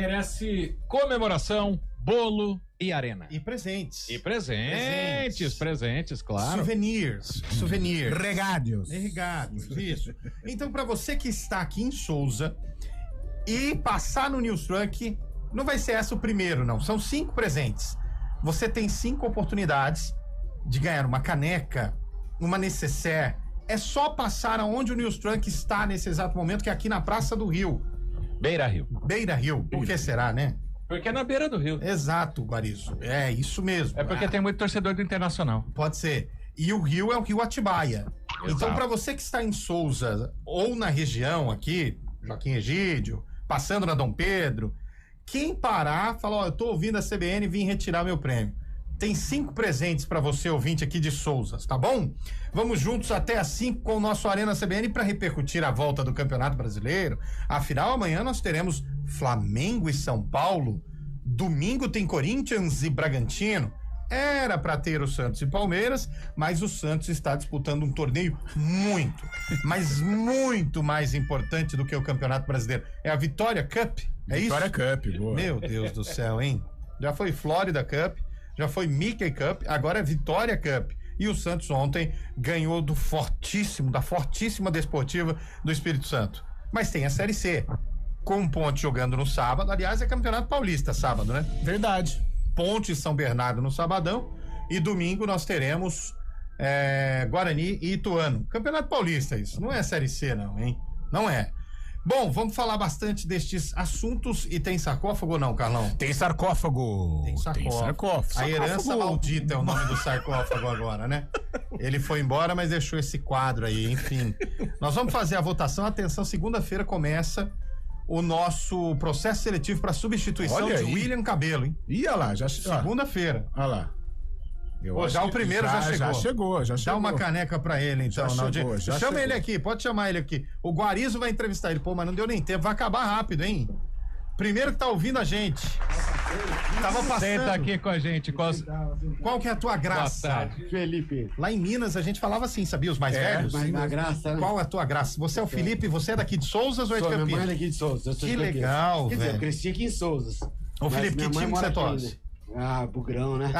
merece comemoração, bolo e arena. E presentes. E presentes, claro. Souvenirs. Regádios. Regados, isso. Então, pra você que está aqui em Souza e passar no News Truck, não vai ser essa o primeiro, não. São 5 presentes. Você tem 5 oportunidades de ganhar uma caneca, uma necessaire. É só passar aonde o News Truck está nesse exato momento, que é aqui na Praça do Rio. Beira Rio. Beira Rio. Por que será, né? Porque é na beira do rio. Exato, Guarizo. É isso mesmo. É porque tem muito torcedor do Internacional. Pode ser. E o rio é o Rio Atibaia. Exato. Então, para você que está em Souza ou na região aqui, Joaquim Egídio, passando na Dom Pedro, quem parar, fala, eu tô ouvindo a CBN e vim retirar meu prêmio. Tem 5 presentes para você, ouvinte aqui de Souza, tá bom? Vamos juntos até às 5 com o nosso Arena CBN para repercutir a volta do Campeonato Brasileiro. Afinal, amanhã nós teremos Flamengo e São Paulo. Domingo tem Corinthians e Bragantino. Era para ter o Santos e Palmeiras, mas o Santos está disputando um torneio mas muito mais importante do que o Campeonato Brasileiro. É a Vitória Cup, é isso? Vitória Cup, boa. Meu Deus do céu, hein? Já foi Florida Cup, já foi Mickey Cup, agora é Vitória Cup. E o Santos ontem ganhou da fortíssima Desportiva do Espírito Santo. Mas tem a Série C, com Ponte jogando no sábado. Aliás, é Campeonato Paulista sábado, né? Verdade. Ponte e São Bernardo no sabadão. E domingo nós teremos Guarani e Ituano. Campeonato Paulista isso, não é Série C não, hein? Não é. Bom, vamos falar bastante destes assuntos. E tem sarcófago ou não, Carlão? Tem sarcófago. Tem sarcófago. A herança maldita é o nome do sarcófago agora, né? Ele foi embora, mas deixou esse quadro aí, enfim. Nós vamos fazer a votação. Atenção, segunda-feira começa o nosso processo seletivo para substituição Olha de aí. William Cabelo, hein? Ia lá, já Segunda-feira. Olha lá. Já o primeiro já chegou. Já chegou. Dá uma caneca pra ele, então. Chama ele aqui, pode chamar ele aqui. O Guarizo vai entrevistar ele. Pô, mas não deu nem tempo, vai acabar rápido, hein? Primeiro que tá ouvindo a gente. Tava passando. Senta aqui com a gente. Qual que é a tua graça? Felipe. Lá em Minas a gente falava assim, sabia? Os mais velhos? Mas na graça, né? Qual é a tua graça? Você é o Felipe, você é daqui de Souzas ou é de Minha mãe é Campinas? daqui de Souza. Que legal, Quer dizer, eu velho. cresci aqui em Souzas. Ô, Felipe, que time que você torce? Bugrão, né?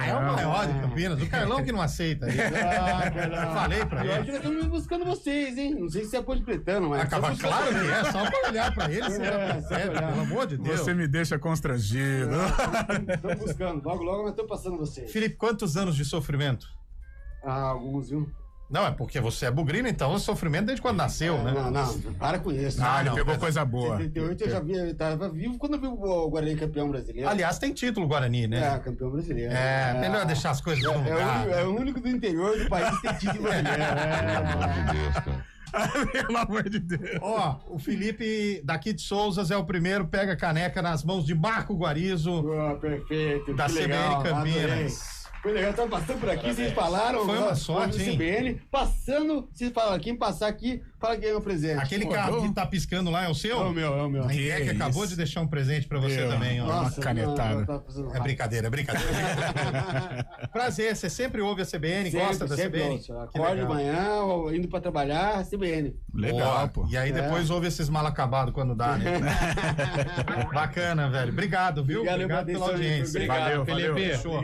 É o maior de Campinas. O Carlão que não aceita. Eu falei pra Eu ele. tô buscando vocês, hein? Não sei se é Ponte Pretano, mas... Acaba claro que é, só pra olhar pra ele, você já percebe, pelo amor de Deus. Você me deixa constrangido. Tô buscando. Logo nós estamos passando vocês. Felipe, quantos anos de sofrimento? Alguns, viu? Não, é porque você é bugrino, então o sofrimento desde quando nasceu, né? Não, para com isso. Ele pegou não, coisa boa. 78 eu já tava vivo quando eu vi o Guarani campeão brasileiro. Aliás, tem título Guarani, né? Campeão brasileiro. Melhor deixar as coisas no lugar. É o único do interior do país que tem título brasileiro. Pelo amor de Deus. Ó, o Felipe daqui de Souzas é o primeiro, pega a caneca nas mãos de Marco Guarizo, Perfeito. da que CBN legal, Campinas. adorei. Foi legal, tava passando por aqui, vocês falaram. Foi uma sorte, hein? CBN, passando, vocês falaram, quem passar aqui, fala que ganhou um presente. Aquele carro que tá piscando lá é o seu? É o meu. A Inec acabou isso. de deixar um presente pra você também, ó. Nossa, canetada. tava fazendo É brincadeira. Prazer, você sempre ouve a CBN, gosta da CBN? ouço. Acordo de manhã, indo pra trabalhar, CBN. Legal, Boa. pô. E aí depois ouve esses mal acabados quando dá, né? Bacana, velho. Obrigado, viu? Obrigado pela audiência. Valeu, Felipe. Fechou.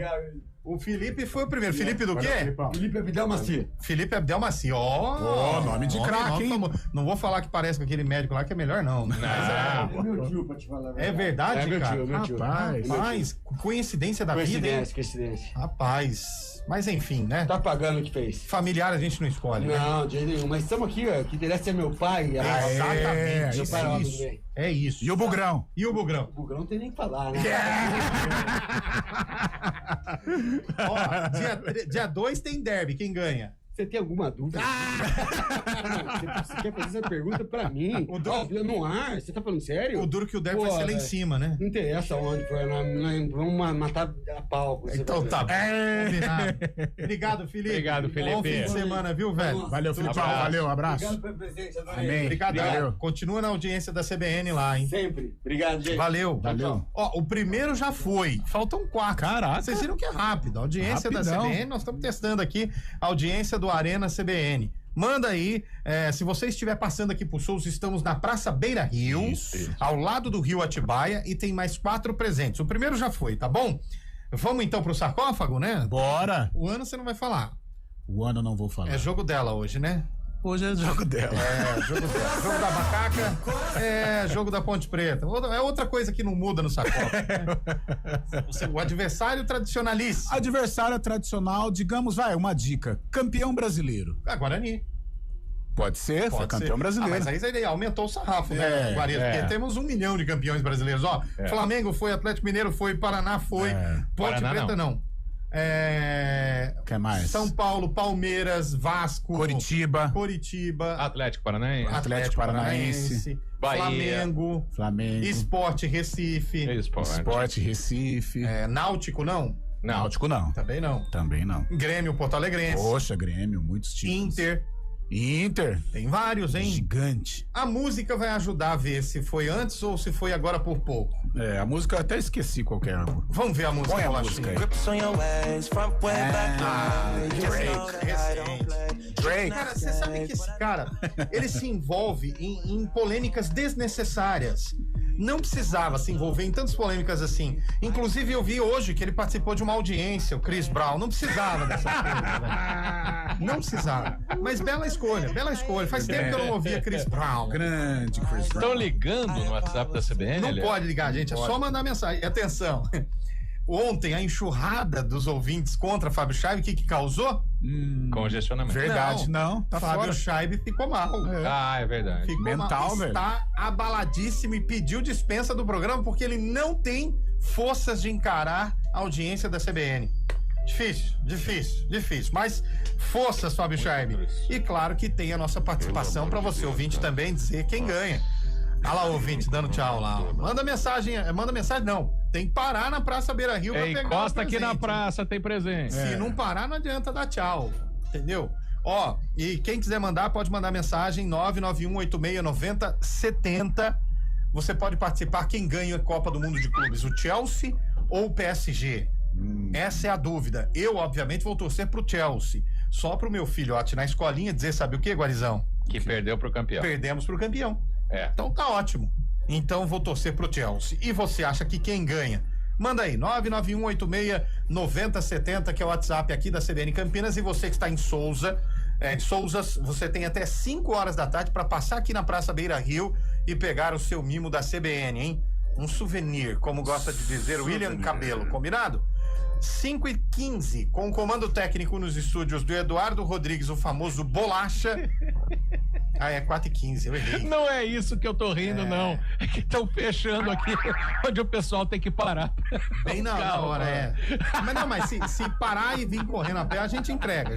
O Felipe foi o primeiro. Felipe do quê? Felipe Abdel Maci. Felipe Abdelmaci. Ó, nome de craque, hein? famoso. Não vou falar que parece com aquele médico lá, que é melhor não. É meu tio, pra te falar. É verdade, meu cara? tio, meu tio. Rapaz, coincidência da vida, hein? Coincidência. Rapaz, mas enfim, né? Tá pagando o que fez. Familiar a gente não escolhe, né? Não, de jeito nenhum. Mas estamos aqui, ó. Que interessa é meu pai. Exatamente, Meu pai, ó, tudo isso. bem. É isso. E o Bugrão? E o Bugrão? O Bugrão não tem nem que falar, né? Ó, dia 2 tem derby, quem ganha? Você tem alguma dúvida? Você quer fazer essa pergunta pra mim? No ar? Você tá falando sério? O duro que o derby vai ser lá em cima, né? Não interessa onde foi. Nós vamos matar a pau. Então tá. Combinado. Obrigado, Felipe. Obrigado, Felipe. Bom fim de semana, viu, velho? Valeu, Filipão. Valeu, abraço. Obrigado pelo presente, adorei. Amém. Obrigado. Valeu. Continua na audiência da CBN lá, hein? Sempre. Obrigado, gente. Valeu. Valeu. Ó, o primeiro já foi. Faltam 4. Caraca. Vocês viram que é rápido. A audiência Rapidão. da CBN, nós estamos testando aqui a audiência do Arena CBN. Manda aí, se você estiver passando aqui por Souza, estamos na Praça Beira Rio, ao lado do Rio Atibaia, e tem mais 4 presentes. O primeiro já foi, tá bom? Vamos então pro sarcófago, né? Bora. O ano você não vai falar. O ano eu não vou falar. É jogo dela hoje, né? Hoje é jogo dela. Jogo dela. Jogo da macaca, jogo da Ponte Preta. É outra coisa que não muda no sarcófago. O adversário tradicionalíssimo. Adversário tradicional, digamos, uma dica. Campeão brasileiro. Guarani. Pode ser, foi campeão brasileiro. Mas aí aumentou o sarrafo, né, Guarani? Porque temos 1 milhão de campeões brasileiros. Ó, Flamengo foi, Atlético Mineiro foi, Paraná foi, Ponte Paraná Preta não. Que mais? São Paulo, Palmeiras, Vasco, Curitiba, Atlético Paranaense, Atlético Paranaense, Bahia, Flamengo, Sport Recife, Sport Recife, Náutico não? Náutico não. Também não. Grêmio, Porto Alegrense. Poxa, Grêmio, muitos títulos. Inter. Tem vários, hein? Gigante. A música vai ajudar a ver se foi antes ou se foi agora por pouco. A música eu até esqueci qual que é. Vamos ver a música. Põe a música aí. Drake. Cara, você sabe que esse cara, ele se envolve em polêmicas desnecessárias. Não precisava se envolver em tantas polêmicas assim. Inclusive, eu vi hoje que ele participou de uma audiência, o Chris Brown. Não precisava dessa coisa, velho. Não precisava. Mas bela escolha. Faz tempo que eu não ouvia Chris Brown. Grande Chris Brown. Estão ligando no WhatsApp da CBN? Não pode ligar, gente. É só mandar mensagem. Atenção. Ontem, a enxurrada dos ouvintes contra Fábio Schaibe, o que causou? Congestionamento. Verdade, não. Tá Fábio fora. Schaibe ficou mal. É verdade. Ficou Mental, mal. velho. Está abaladíssimo e pediu dispensa do programa porque ele não tem forças de encarar a audiência da CBN. Difícil. Mas forças, Fábio Schaibe. E claro que tem a nossa participação para você, ouvinte, também dizer quem ganha. Olha lá o ouvinte dando tchau lá. Manda mensagem não. Tem que parar na Praça Beira Rio pra pegar encosta o aqui na presente. praça, tem presente. Se não parar, não adianta dar tchau. Entendeu? Ó, e quem quiser mandar, pode mandar mensagem 991869070. Você pode participar. Quem ganha a Copa do Mundo de Clubes, o Chelsea ou o PSG? Essa é a dúvida. Eu, obviamente, vou torcer pro Chelsea. Só pro meu filhote na escolinha dizer, sabe o que, Guarizão? Que perdeu pro campeão. Perdemos pro campeão. Então tá ótimo. Então vou torcer pro Chelsea. E você acha que quem ganha? Manda aí, 991869070, que é o WhatsApp aqui da CBN Campinas. E você que está em Souza, você tem até 5 horas da tarde para passar aqui na Praça Beira Rio e pegar o seu mimo da CBN, hein? Um souvenir, como gosta de dizer o William Cabelo, combinado? 5h15, com o comando técnico nos estúdios do Eduardo Rodrigues, o famoso Bolacha. É 4h15, eu errei. Não é isso que eu tô rindo, não. É que estão fechando aqui, onde o pessoal tem que parar. Bem na hora, Mas se parar e vir correndo a pé, a gente entrega.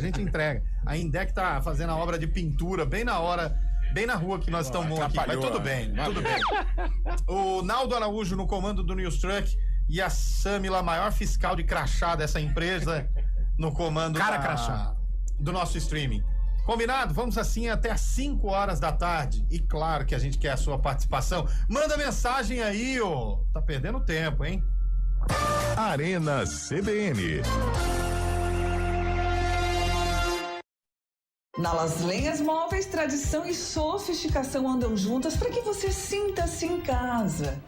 A Indec tá fazendo a obra de pintura bem na hora, bem na rua que nós estamos aqui. Mas tudo bem. O Naldo Araújo no comando do News Truck e a Samila, maior fiscal de crachá dessa empresa, no comando do nosso streaming. Combinado? Vamos assim até às 5 horas da tarde. E claro que a gente quer a sua participação. Manda mensagem aí, ô. Tá perdendo tempo, hein? Arena CBN. Na Las Lenhas Móveis, tradição e sofisticação andam juntas para que você sinta-se em casa.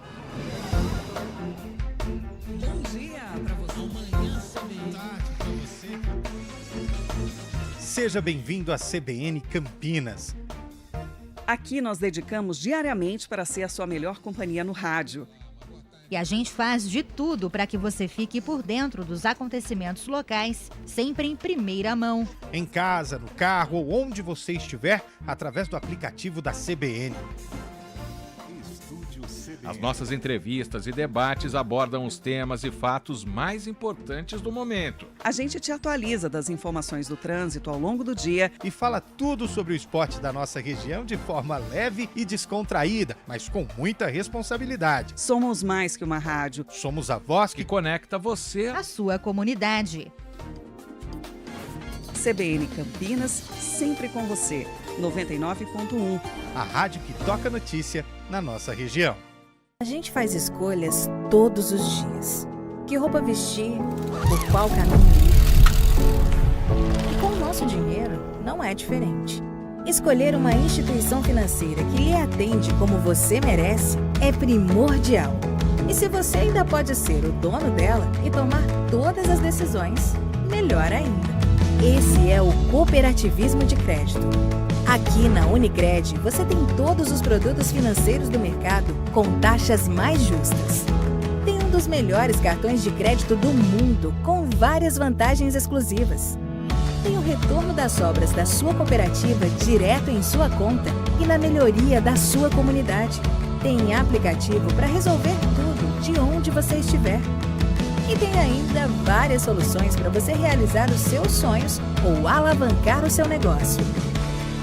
Bom dia para você. Amanhã Seja bem-vindo à CBN Campinas. Aqui nós dedicamos diariamente para ser a sua melhor companhia no rádio. E a gente faz de tudo para que você fique por dentro dos acontecimentos locais, sempre em primeira mão. Em casa, no carro ou onde você estiver, através do aplicativo da CBN. As nossas entrevistas e debates abordam os temas e fatos mais importantes do momento. A gente te atualiza das informações do trânsito ao longo do dia e fala tudo sobre o esporte da nossa região de forma leve e descontraída, mas com muita responsabilidade. Somos mais que uma rádio. Somos a voz que conecta você à sua comunidade. CBN Campinas, sempre com você. 99.1. A rádio que toca notícia na nossa região. A gente faz escolhas todos os dias. Que roupa vestir, por qual caminho ir. E com o nosso dinheiro, não é diferente. Escolher uma instituição financeira que lhe atende como você merece é primordial. E se você ainda pode ser o dono dela e tomar todas as decisões, melhor ainda. Esse é o cooperativismo de crédito. Aqui na Unicred, você tem todos os produtos financeiros do mercado com taxas mais justas. Tem um dos melhores cartões de crédito do mundo, com várias vantagens exclusivas. Tem o retorno das sobras da sua cooperativa direto em sua conta e na melhoria da sua comunidade. Tem aplicativo para resolver tudo de onde você estiver. E tem ainda várias soluções para você realizar os seus sonhos ou alavancar o seu negócio.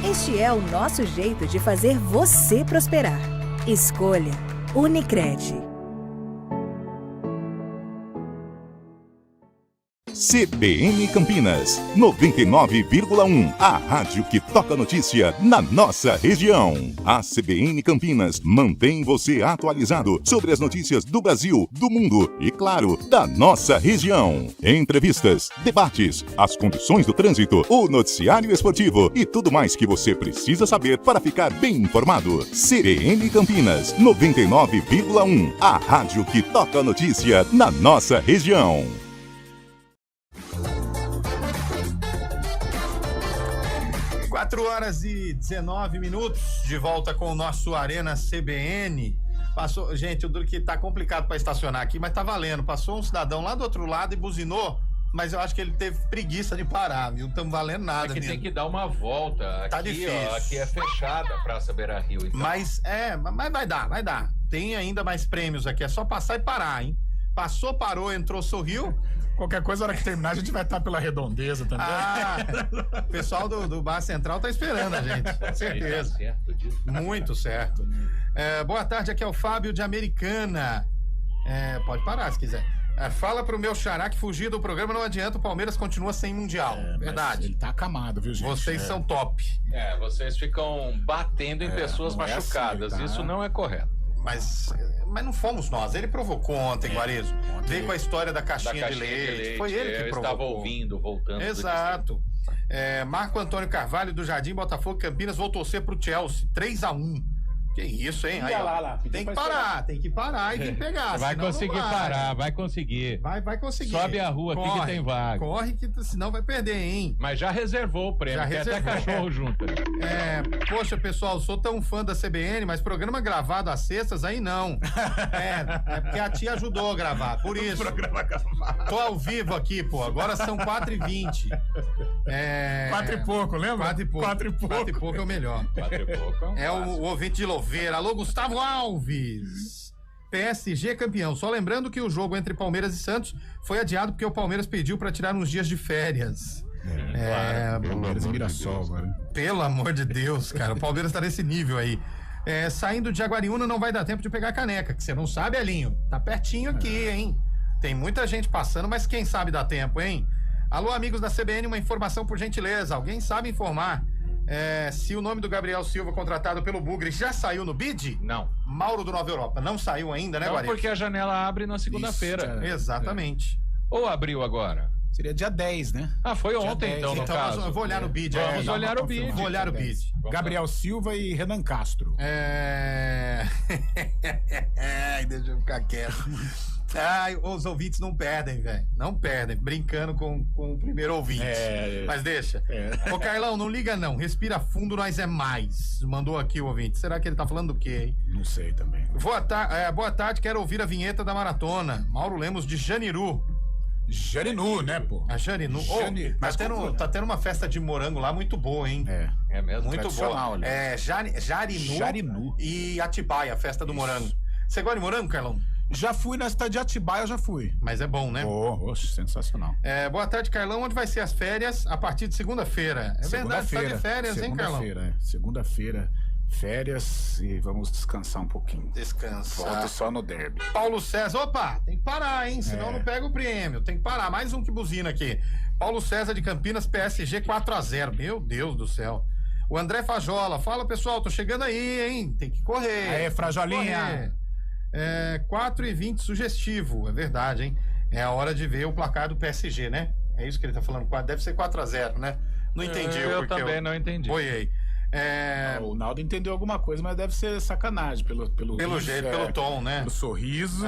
Este é o nosso jeito de fazer você prosperar. Escolha Unicred. CBN Campinas, 99,1. A rádio que toca notícia na nossa região. A CBN Campinas mantém você atualizado sobre as notícias do Brasil, do mundo e, claro, da nossa região. Entrevistas, debates, as condições do trânsito, o noticiário esportivo e tudo mais que você precisa saber para ficar bem informado. CBN Campinas, 99,1. A rádio que toca notícia na nossa região. 4h19, de volta com o nosso Arena CBN. Passou, gente, o duro que tá complicado para estacionar aqui, mas tá valendo. Passou um cidadão lá do outro lado e buzinou, mas eu acho que ele teve preguiça de parar, viu? Não estamos valendo nada. É que mesmo. tem que dar uma volta. Tá aqui, difícil. ó, aqui é fechada a Praça Beira Rio. Então. Mas vai dar. Tem ainda mais prêmios aqui, é só passar e parar, hein? Passou, parou, entrou, sorriu. Qualquer coisa, na hora que terminar, a gente vai estar pela Redondeza também. O pessoal do Bar Central tá esperando a gente, com certeza. Tá certo disso. Muito certo. Boa tarde, aqui é o Fábio de Americana. Pode parar se quiser. Fala pro meu xará que fugir do programa não adianta, o Palmeiras continua sem Mundial. Verdade. Ele tá acamado, viu, gente? Vocês são top. Vocês ficam batendo em pessoas não é machucadas. assim, tá? Isso não é correto. Mas não fomos nós. Ele provocou ontem, Guarizo. Veio com a história da caixinha de leite. Foi ele que provocou. Eu estava ouvindo, voltando. Exato. Marco Antônio Carvalho, do Jardim Botafogo, Campinas, vou torcer pro Chelsea. 3-1. Que isso, hein? Aí, tem que parar e vir pegar. Vai conseguir parar, vai conseguir. Vai conseguir. Sobe a rua aqui que tem vaga. Corre que senão vai perder, hein? Mas já reservou o prêmio, tem até cachorro junto. Poxa, pessoal, sou tão fã da CBN, mas programa gravado às sextas, aí não. É porque a tia ajudou a gravar, por isso. Programa gravado. Tô ao vivo aqui, pô, agora são 4h20. 4 e pouco, lembra? 4 e pouco. 4 e pouco. 4 e pouco é o melhor. 4 e pouco É o ouvinte de Louveira. Alô, Gustavo Alves. PSG campeão. Só lembrando que o jogo entre Palmeiras e Santos foi adiado porque o Palmeiras pediu para tirar uns dias de férias. Palmeiras e Mirassol agora. Pelo amor de Deus, cara. O Palmeiras tá nesse nível aí. Saindo de Jaguariúna não vai dar tempo de pegar a caneca, que você não sabe, Elinho. Tá pertinho aqui, hein? Tem muita gente passando, mas quem sabe dá tempo, hein? Alô, amigos da CBN, uma informação por gentileza. Alguém sabe informar se o nome do Gabriel Silva, contratado pelo Bugre, já saiu no bid? Não. Mauro do Nova Europa. Não saiu ainda, né, Guarani? Porque a janela abre na segunda-feira. Exatamente. Ou abriu agora? Seria dia 10, né? Foi ontem, 10, então, no caso. Eu vou olhar no bid. Vamos olhar o bid. Vou olhar o bid. Gabriel Silva e Renan Castro. Deixa eu ficar quieto. Os ouvintes não perdem, velho. Não perdem. Brincando com o primeiro ouvinte. Mas deixa. Ô, Carlão, não liga não. Respira fundo, nós é mais. Mandou aqui o ouvinte. Será que ele tá falando do quê, hein? Não sei também. Boa tarde, quero ouvir a vinheta da maratona. Mauro Lemos de Janiru. Jarinu, né, pô? A Jarinu. Tá tendo uma festa de morango lá muito boa, hein? É mesmo? Muito boa. Jarinu e Atibaia, a festa do morango. Você gosta de morango, Carlão? Já fui na cidade de Atibaia, já fui. Mas é bom, né? Sensacional. Boa tarde, Carlão. Onde vai ser as férias? A partir de segunda-feira. Verdade, tá de férias, hein, Carlão? Segunda-feira, férias e vamos descansar um pouquinho. Volto só no derby. Paulo César, opa, tem que parar, hein? Senão não pega o prêmio. Tem que parar. Mais um que buzina aqui. Paulo César de Campinas, PSG 4-0. Meu Deus do céu. O André Fajola, fala pessoal, tô chegando aí, hein? Tem que correr. Aê, Frajolinha. 4h20 sugestivo, é verdade, hein? É a hora de ver o placar do PSG, né? É isso que ele tá falando, deve ser 4-0, né? Não entendi. Eu também não entendi. Boiei. O Naldo entendeu alguma coisa, mas deve ser sacanagem pelo jeito, pelo tom, né? Pelo sorriso.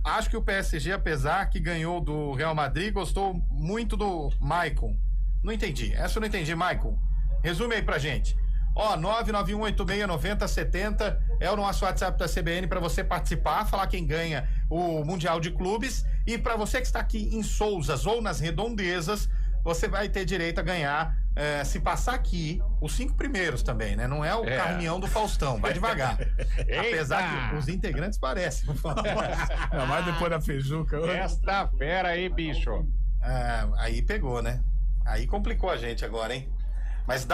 Acho que o PSG, apesar que ganhou do Real Madrid, gostou muito do Maicon. Não entendi. Essa eu não entendi, Maicon. Resume aí pra gente. 991869070 é o nosso WhatsApp da CBN para você participar, falar quem ganha o Mundial de Clubes. E para você que está aqui em Souzas ou nas redondezas, você vai ter direito a ganhar, se passar aqui, os 5 primeiros também, né? Não é o caminhão do Faustão, vai devagar. Apesar que os integrantes parecem. Não, mas depois da feijuca. Esta fera aí, bicho. Aí pegou, né? Aí complicou a gente agora, hein? Mas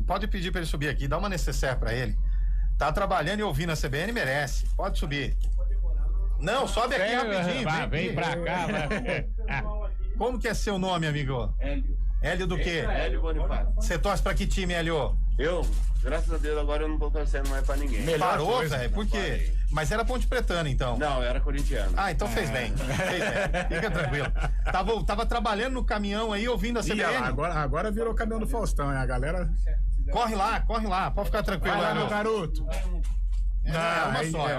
pode pedir para ele subir aqui, dá uma necessaire para ele. Tá trabalhando e ouvindo a CBN, merece. Pode subir. Não, sobe aqui rapidinho. Vem pra cá. Como que é seu nome, amigo? Hélio. Hélio do quê? Hélio Bonifácio. Você torce pra que time, Hélio? Eu, graças a Deus, agora eu não tô torcendo mais pra ninguém. Parou, velho? Por quê? Mas era Ponte Pretano, então? Não, eu era corintiano. Então fez bem. Fica tranquilo. Tava trabalhando no caminhão aí, ouvindo a CBN. Agora virou caminhão do Faustão, hein? A galera... Corre lá. Pode ficar tranquilo. Vai lá, meu garoto.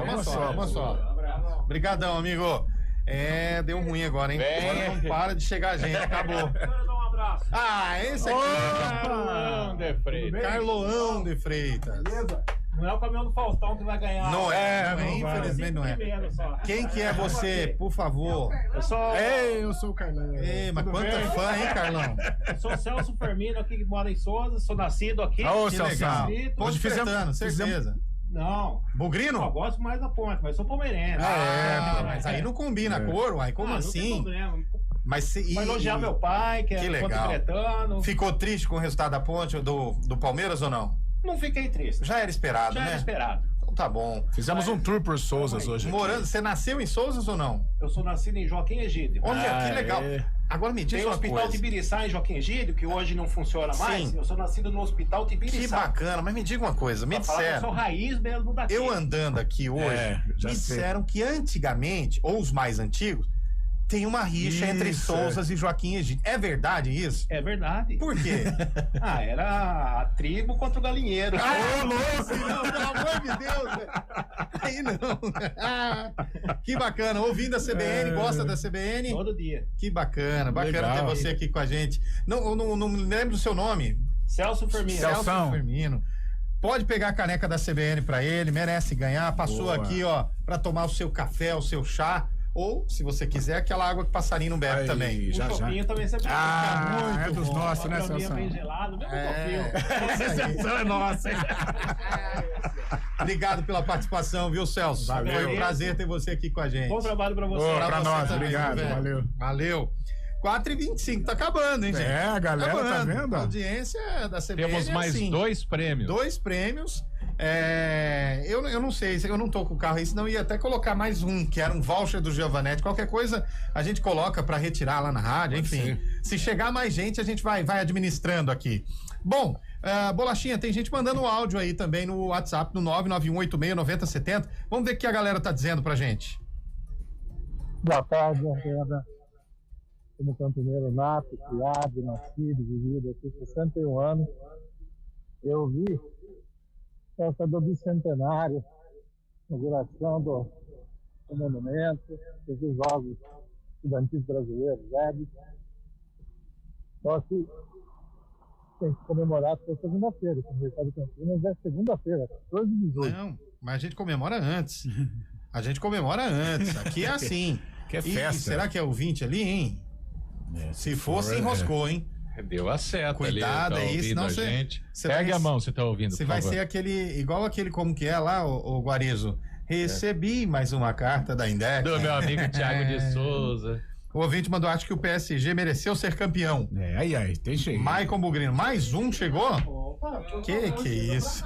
Uma só. Obrigadão, amigo. Deu ruim agora, hein? Agora não para de chegar a gente, acabou. Esse aqui Carloão de Freitas. Beleza? Não é o caminhão do Faustão que vai ganhar. Não é, infelizmente não é. Quem que é você, por favor? Eu sou o Carlão. Mas quanta fã, hein, Carlão? Eu sou o Celso Fermino, aqui que mora em Souza, sou nascido aqui. Que legal. Ponte Pretano, certeza. Não. Bugrino? Eu gosto mais da Ponte, mas sou palmeirense. Mas aí não combina a cor, uai. Como assim? Mas vai elogiar meu pai, que é legal. Ponte-Pretano. Ficou triste com o resultado da Ponte do Palmeiras ou não? Não fiquei triste. Já era esperado, né? Já era esperado. Então tá bom. Fizemos um tour por Souzas hoje. Morando, você nasceu em Souzas ou não? Eu sou nascido em Joaquim Egídio. Olha, que legal. Agora me diz Tem o uma Hospital coisa. Tibiriçá em Joaquim Egídio, que hoje não funciona mais. Sim. Eu sou nascido no Hospital Tibiriçá. Que bacana, mas me diga uma coisa, me disseram. Eu sou raiz mesmo daqui. Eu andando aqui hoje, me disseram que antigamente, ou os mais antigos, tem uma rixa entre Souzas e Joaquim Egídio. É verdade isso? É verdade. Por quê? Era a tribo contra o galinheiro. Louco! Não, pelo amor de Deus! Aí não. Que bacana. Ouvindo a CBN, gosta da CBN? Todo dia. Que bacana. Bacana ter você aqui com a gente. Não me lembro do seu nome. Celso Fermino. Celso Fermino. Pode pegar a caneca da CBN pra ele, merece ganhar. Passou aqui, pra tomar o seu café, o seu chá. Ou, se você quiser, aquela água que passarinho não bebe também. Um copinho também você pode. É dos nossos, né, Celso? Bem gelado, mesmo copinho. Essa é nossa, hein? Obrigado pela participação, viu, Celso? Valeu. Foi um prazer ter você aqui com a gente. Bom trabalho pra você. Pra nós, também, obrigado, valeu. 4h25, tá acabando, hein, gente? A galera tá vendo? A audiência da CBN Temos mais 2 prêmios. 2 prêmios. Eu não sei, eu não tô com o carro aí, senão ia até colocar mais um, que era um voucher do Giovanetti. Qualquer coisa a gente coloca pra retirar lá na rádio, enfim. Se chegar mais gente, a gente vai administrando aqui. Bom, Bolachinha, tem gente mandando um áudio aí também no WhatsApp, no 991869070. Vamos ver o que a galera tá dizendo pra gente. Boa tarde, André. Como campineiro nato, criado, nascido, vivido aqui 61 anos, eu vi festa do bicentenário, inauguração do monumento, dos Jogos Estudantis Brasileiros, Só que tem que comemorar até segunda-feira, o aniversário de Campinas é segunda-feira, 14 de julho. Não, mas a gente comemora antes. Aqui é assim. Que é festa. E será que é o 20 ali, hein? Se fosse, enroscou, hein? Deu a seta. Cuidado ali, aí, senão você pegue a mão, você tá ouvindo. Você vai ser igual aquele, como que é lá, o Guarizo. Recebi mais uma carta da Indec. Do meu amigo Thiago de Souza. O ouvinte mandou, acho que o PSG mereceu ser campeão. Aí, tem cheio. Maicon Bugrino, mais um chegou? Que isso?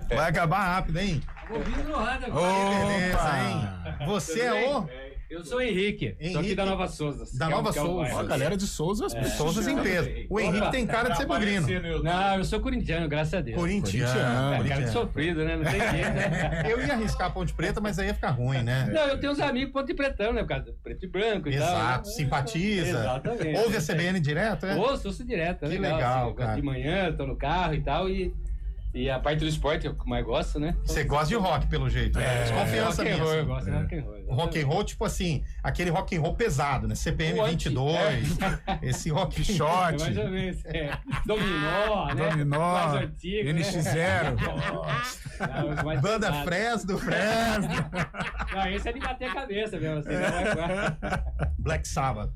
Vai acabar rápido, hein? Ouvindo no rádio agora. Beleza, hein? Você é o... Eu sou o Henrique, sou aqui da Nova Souzas. Da Nova Souzas. A galera de Souzas. Souzas em peso. O Henrique tem cara de ser bugrino. Não, eu sou corintiano, graças a Deus. Corintiano. Cara de sofrido, né? Não tem jeito, né? Eu ia arriscar a Ponte Preta, mas aí ia ficar ruim, né? Não, eu tenho uns amigos Ponte Pretão, né? Por causa do preto e branco e tal. Exato, simpatiza. Exatamente. Ouve a CBN direto, né? Ouço direto. Que legal, assim, cara. De manhã, tô no carro e tal, e E a parte do esporte eu mais gosto, né? Você gosta de rock, pelo jeito. Desconfiança rock and minha. roll, eu assim. gosto de rock and roll. O rock and roll, tipo assim, aquele rock and roll pesado, né? CPM 22, esse rock short. Mais ou menos, Dominó, né? Dominó, Mais antigo, NX0. Né? Banda Fresno. Não, esse é de bater a cabeça mesmo. Assim, Black Sabbath.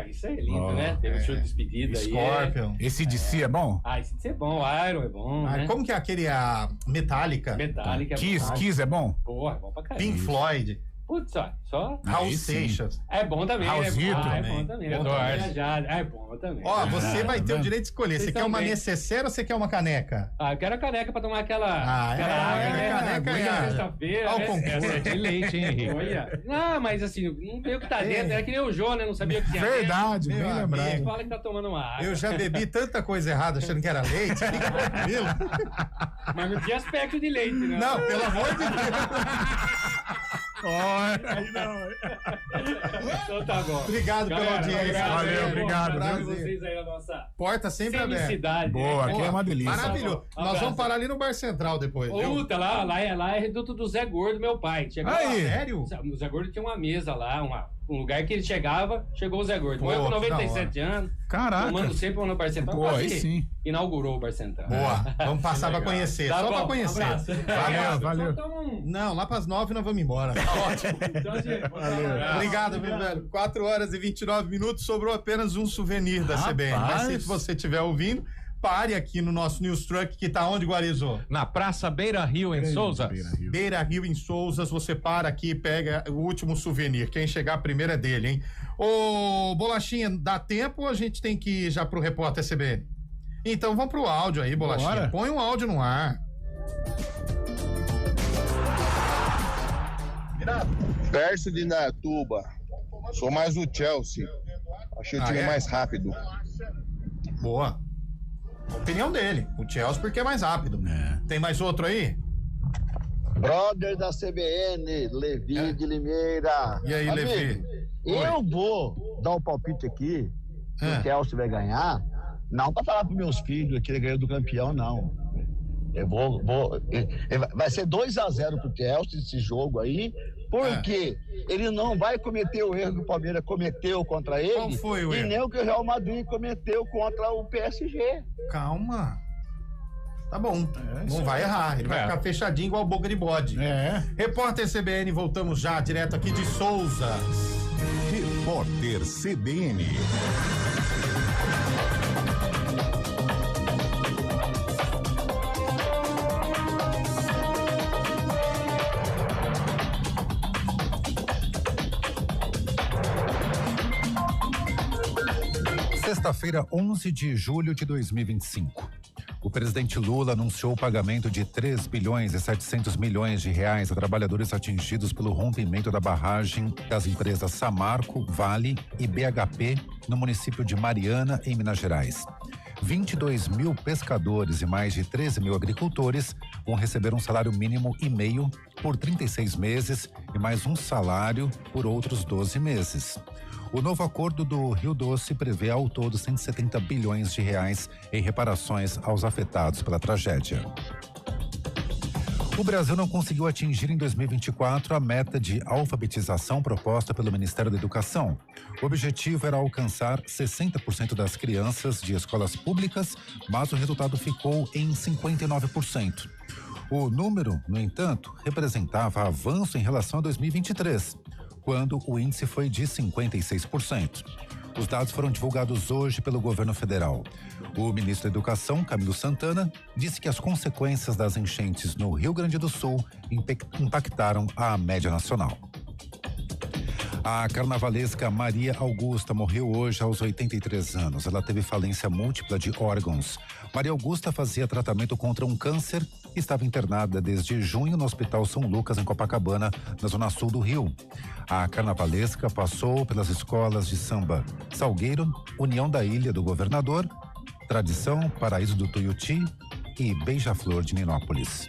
Isso aí é lindo, né? Teve um show de despedida aí. Scorpion. Esse de si é bom? Esse de si é bom. Iron é bom, né? Como que é aquele, a Metallica? Kiss é bom? Porra, é bom pra caramba. Pink Floyd. Putz, só. House Seixas. É bom também, Raulzito né? também. É bom também. Eduardo. É bom também. Ó, você vai ter o direito de escolher. Você Vocês quer uma também. necessaire ou você quer uma caneca? Eu quero a caneca pra tomar aquela água, né? Caneca é. Sexta-feira, Ó, o né? concurso. Essa é de leite, hein, Henrique? Olha. Não, mas assim, não veio o que tá dentro. É que nem o Jô, né? Não sabia o que tinha Verdade, dentro. bem lembrado. Ele fala que tá tomando uma água. Eu já bebi tanta coisa errada achando que era leite. Fica tranquilo. Mas não tinha aspecto de leite, né? Não, pelo amor de Deus. Então tá bom. Obrigado pela audiência. Valeu, obrigado. Prazer. Vocês aí na nossa Porta sempre aberta. felicidade. Boa, aqui é uma delícia. Maravilhoso. Nós vamos parar ali no Bar Central depois. viu? Puta, lá é reduto do Zé Gordo, meu pai. Chegou Aí. lá. Sério? O Zé Gordo tinha uma mesa lá, um lugar que ele chegava, chegou o Zé Gordo. Morreu com que da 97 anos. Caraca. Tomando sempre no Bar Central. Pô, Quase aí que sim. Inaugurou o Bar Central. Boa. Vamos passar pra conhecer. Tá Só bom, pra conhecer. um abraço. Valeu. Então, Não, lá pras 9 nós vamos embora. Tá ótimo. Obrigado, meu velho. 4 horas e 29 minutos. Sobrou apenas um souvenir da CBN. Mas se você estiver ouvindo, pare aqui no nosso News Truck, que tá onde, Guarizô? Na Praça Beira Rio, em Souza. Beira Rio, em Souzas. Você para aqui e pega o último souvenir. Quem chegar primeiro é dele, hein? Ô, Bolachinha, dá tempo ou a gente tem que ir já pro repórter CBN? Então vamos pro áudio aí, Bolachinha. Bora. Põe um áudio no ar. Pércio de Indaiatuba. Sou mais do Chelsea. Achei o time mais rápido. Boa. Opinião dele. O Chelsea porque é mais rápido. Tem mais outro aí? Brother da CBN, Levi de Limeira. E aí, Amigo, Levi? Eu vou dar um palpite aqui que o Chelsea vai ganhar, não para falar para meus filhos que ele ganhou do campeão, não. Eu vou vai ser 2-0 pro Chelsea esse jogo aí, porque ele não vai cometer o erro que o Palmeiras cometeu contra ele. Qual foi o e erro? nem o que o Real Madrid cometeu contra o PSG. Calma. Tá bom. Não vai errar. Ele vai ficar fechadinho igual boca de bode. Repórter CBN, voltamos já direto aqui de Souza. Repórter CBN. Sexta-feira, 11 de julho de 2025. O presidente Lula anunciou o pagamento de 3 bilhões e 700 milhões de reais a trabalhadores atingidos pelo rompimento da barragem das empresas Samarco, Vale e BHP no município de Mariana, em Minas Gerais. 22 mil pescadores e mais de 13 mil agricultores vão receber um salário mínimo e meio por 36 meses e mais um salário por outros 12 meses. O novo acordo do Rio Doce prevê ao todo 170 bilhões de reais em reparações aos afetados pela tragédia. O Brasil não conseguiu atingir em 2024 a meta de alfabetização proposta pelo Ministério da Educação. O objetivo era alcançar 60% das crianças de escolas públicas, mas o resultado ficou em 59%. O número, no entanto, representava avanço em relação a 2023, quando o índice foi de 56%. Os dados foram divulgados hoje pelo governo federal. O ministro da Educação, Camilo Santana, disse que as consequências das enchentes no Rio Grande do Sul impactaram a média nacional. A carnavalesca Maria Augusta morreu hoje aos 83 anos. Ela teve falência múltipla de órgãos. Maria Augusta fazia tratamento contra um câncer e estava internada desde junho no Hospital São Lucas, em Copacabana, na zona sul do Rio. A carnavalesca passou pelas escolas de samba Salgueiro, União da Ilha do Governador, Tradição, Paraíso do Tuiuti e Beija-Flor de Ninópolis.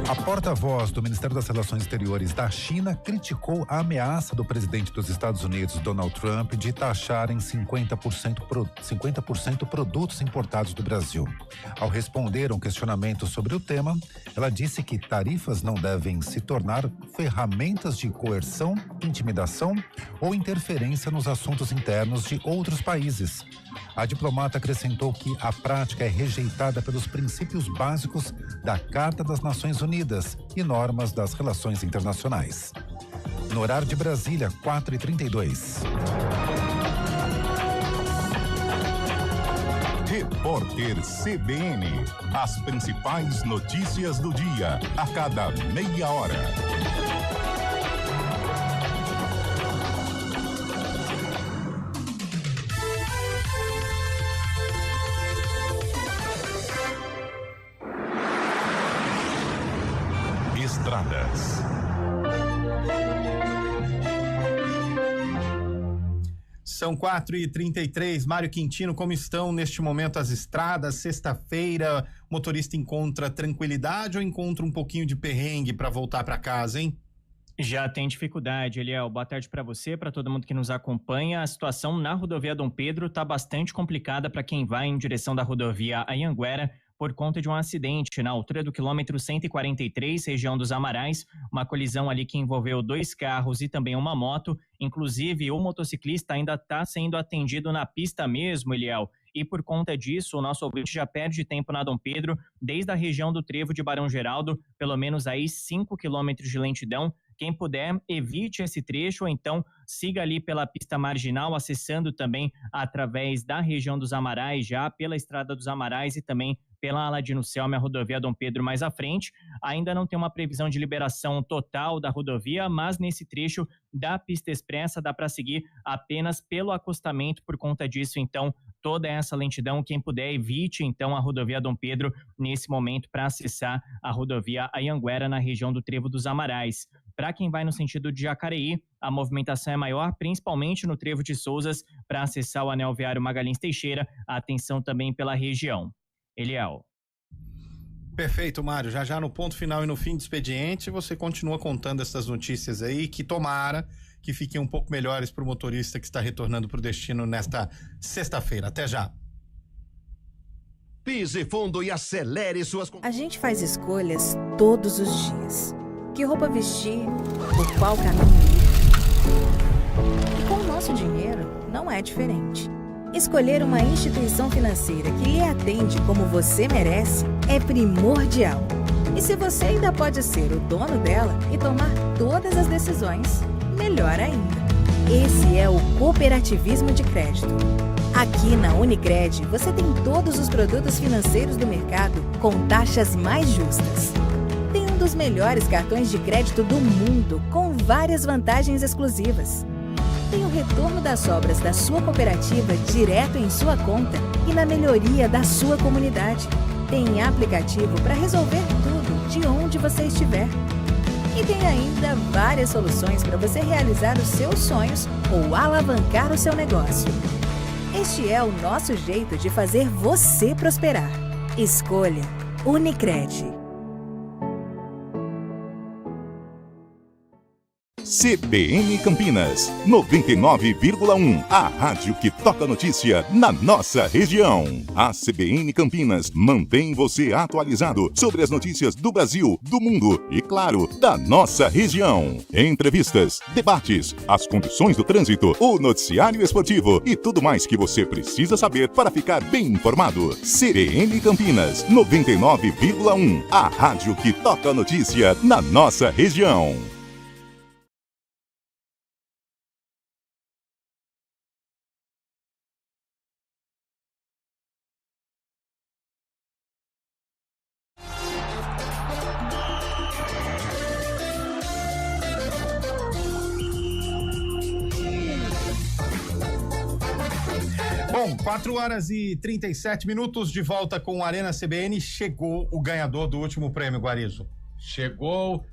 A porta-voz do Ministério das Relações Exteriores da China criticou a ameaça do presidente dos Estados Unidos, Donald Trump, de taxar em 50% produtos importados do Brasil. Ao responder um questionamento sobre o tema, ela disse que tarifas não devem se tornar ferramentas de coerção, intimidação ou interferência nos assuntos internos de outros países. A diplomata acrescentou que a prática é rejeitada pelos princípios básicos da Carta das Nações Unidas e normas das relações internacionais. No horário de Brasília, 4h32. Repórter CBN. As principais notícias do dia, a cada meia hora. Estradas. São 4h33. Mário Quintino, como estão neste momento as estradas? Sexta-feira, o motorista encontra tranquilidade ou encontra um pouquinho de perrengue para voltar para casa, hein? Já tem dificuldade, Eliel. Boa tarde para você, para todo mundo que nos acompanha. A situação na rodovia Dom Pedro está bastante complicada para quem vai em direção da rodovia Anhanguera, por conta de um acidente na altura do quilômetro 143, região dos Amarais, uma colisão ali que envolveu 2 carros e também uma moto. Inclusive, o motociclista ainda está sendo atendido na pista mesmo, Eliel. E por conta disso, o nosso ouvinte já perde tempo na Dom Pedro, desde a região do Trevo de Barão Geraldo, pelo menos aí 5 quilômetros de lentidão. Quem puder, evite esse trecho ou então siga ali pela pista marginal, acessando também através da região dos Amarais, já pela Estrada dos Amarais e também pela Aladino Selma, a rodovia Dom Pedro mais à frente. Ainda não tem uma previsão de liberação total da rodovia, mas nesse trecho da pista expressa dá para seguir apenas pelo acostamento. Por conta disso, então, toda essa lentidão, quem puder, evite então a rodovia Dom Pedro nesse momento para acessar a rodovia Anhanguera na região do Trevo dos Amarais. Para quem vai no sentido de Jacareí, a movimentação é maior, principalmente no Trevo de Souzas, para acessar o anel viário Magalhães Teixeira. Atenção também pela região. Eliel. Perfeito, Mário. Já no ponto final e no fim do expediente, você continua contando essas notícias aí, que tomara que fiquem um pouco melhores para o motorista que está retornando para o destino nesta sexta-feira. Até já. Pise fundo e acelere suas... A gente faz escolhas todos os dias. Que roupa vestir, por qual caminho ir. E com o nosso dinheiro, não é diferente. Escolher uma instituição financeira que lhe atende como você merece é primordial. E se você ainda pode ser o dono dela e tomar todas as decisões, melhor ainda. Esse é o cooperativismo de crédito. Aqui na Unicred, você tem todos os produtos financeiros do mercado com taxas mais justas. Tem um dos melhores cartões de crédito do mundo, com várias vantagens exclusivas. Tem o retorno das sobras da sua cooperativa direto em sua conta e na melhoria da sua comunidade. Tem aplicativo para resolver tudo de onde você estiver. E tem ainda várias soluções para você realizar os seus sonhos ou alavancar o seu negócio. Este é o nosso jeito de fazer você prosperar. Escolha Unicred. CBN Campinas, 99,1. A rádio que toca notícia na nossa região. A CBN Campinas mantém você atualizado sobre as notícias do Brasil, do mundo e, claro, da nossa região. Entrevistas, debates, as condições do trânsito, o noticiário esportivo e tudo mais que você precisa saber para ficar bem informado. CBN Campinas, 99,1. A rádio que toca notícia na nossa região. Bom, 4h37, de volta com a Arena CBN. Chegou o ganhador do último prêmio, Guarizo. Chegou.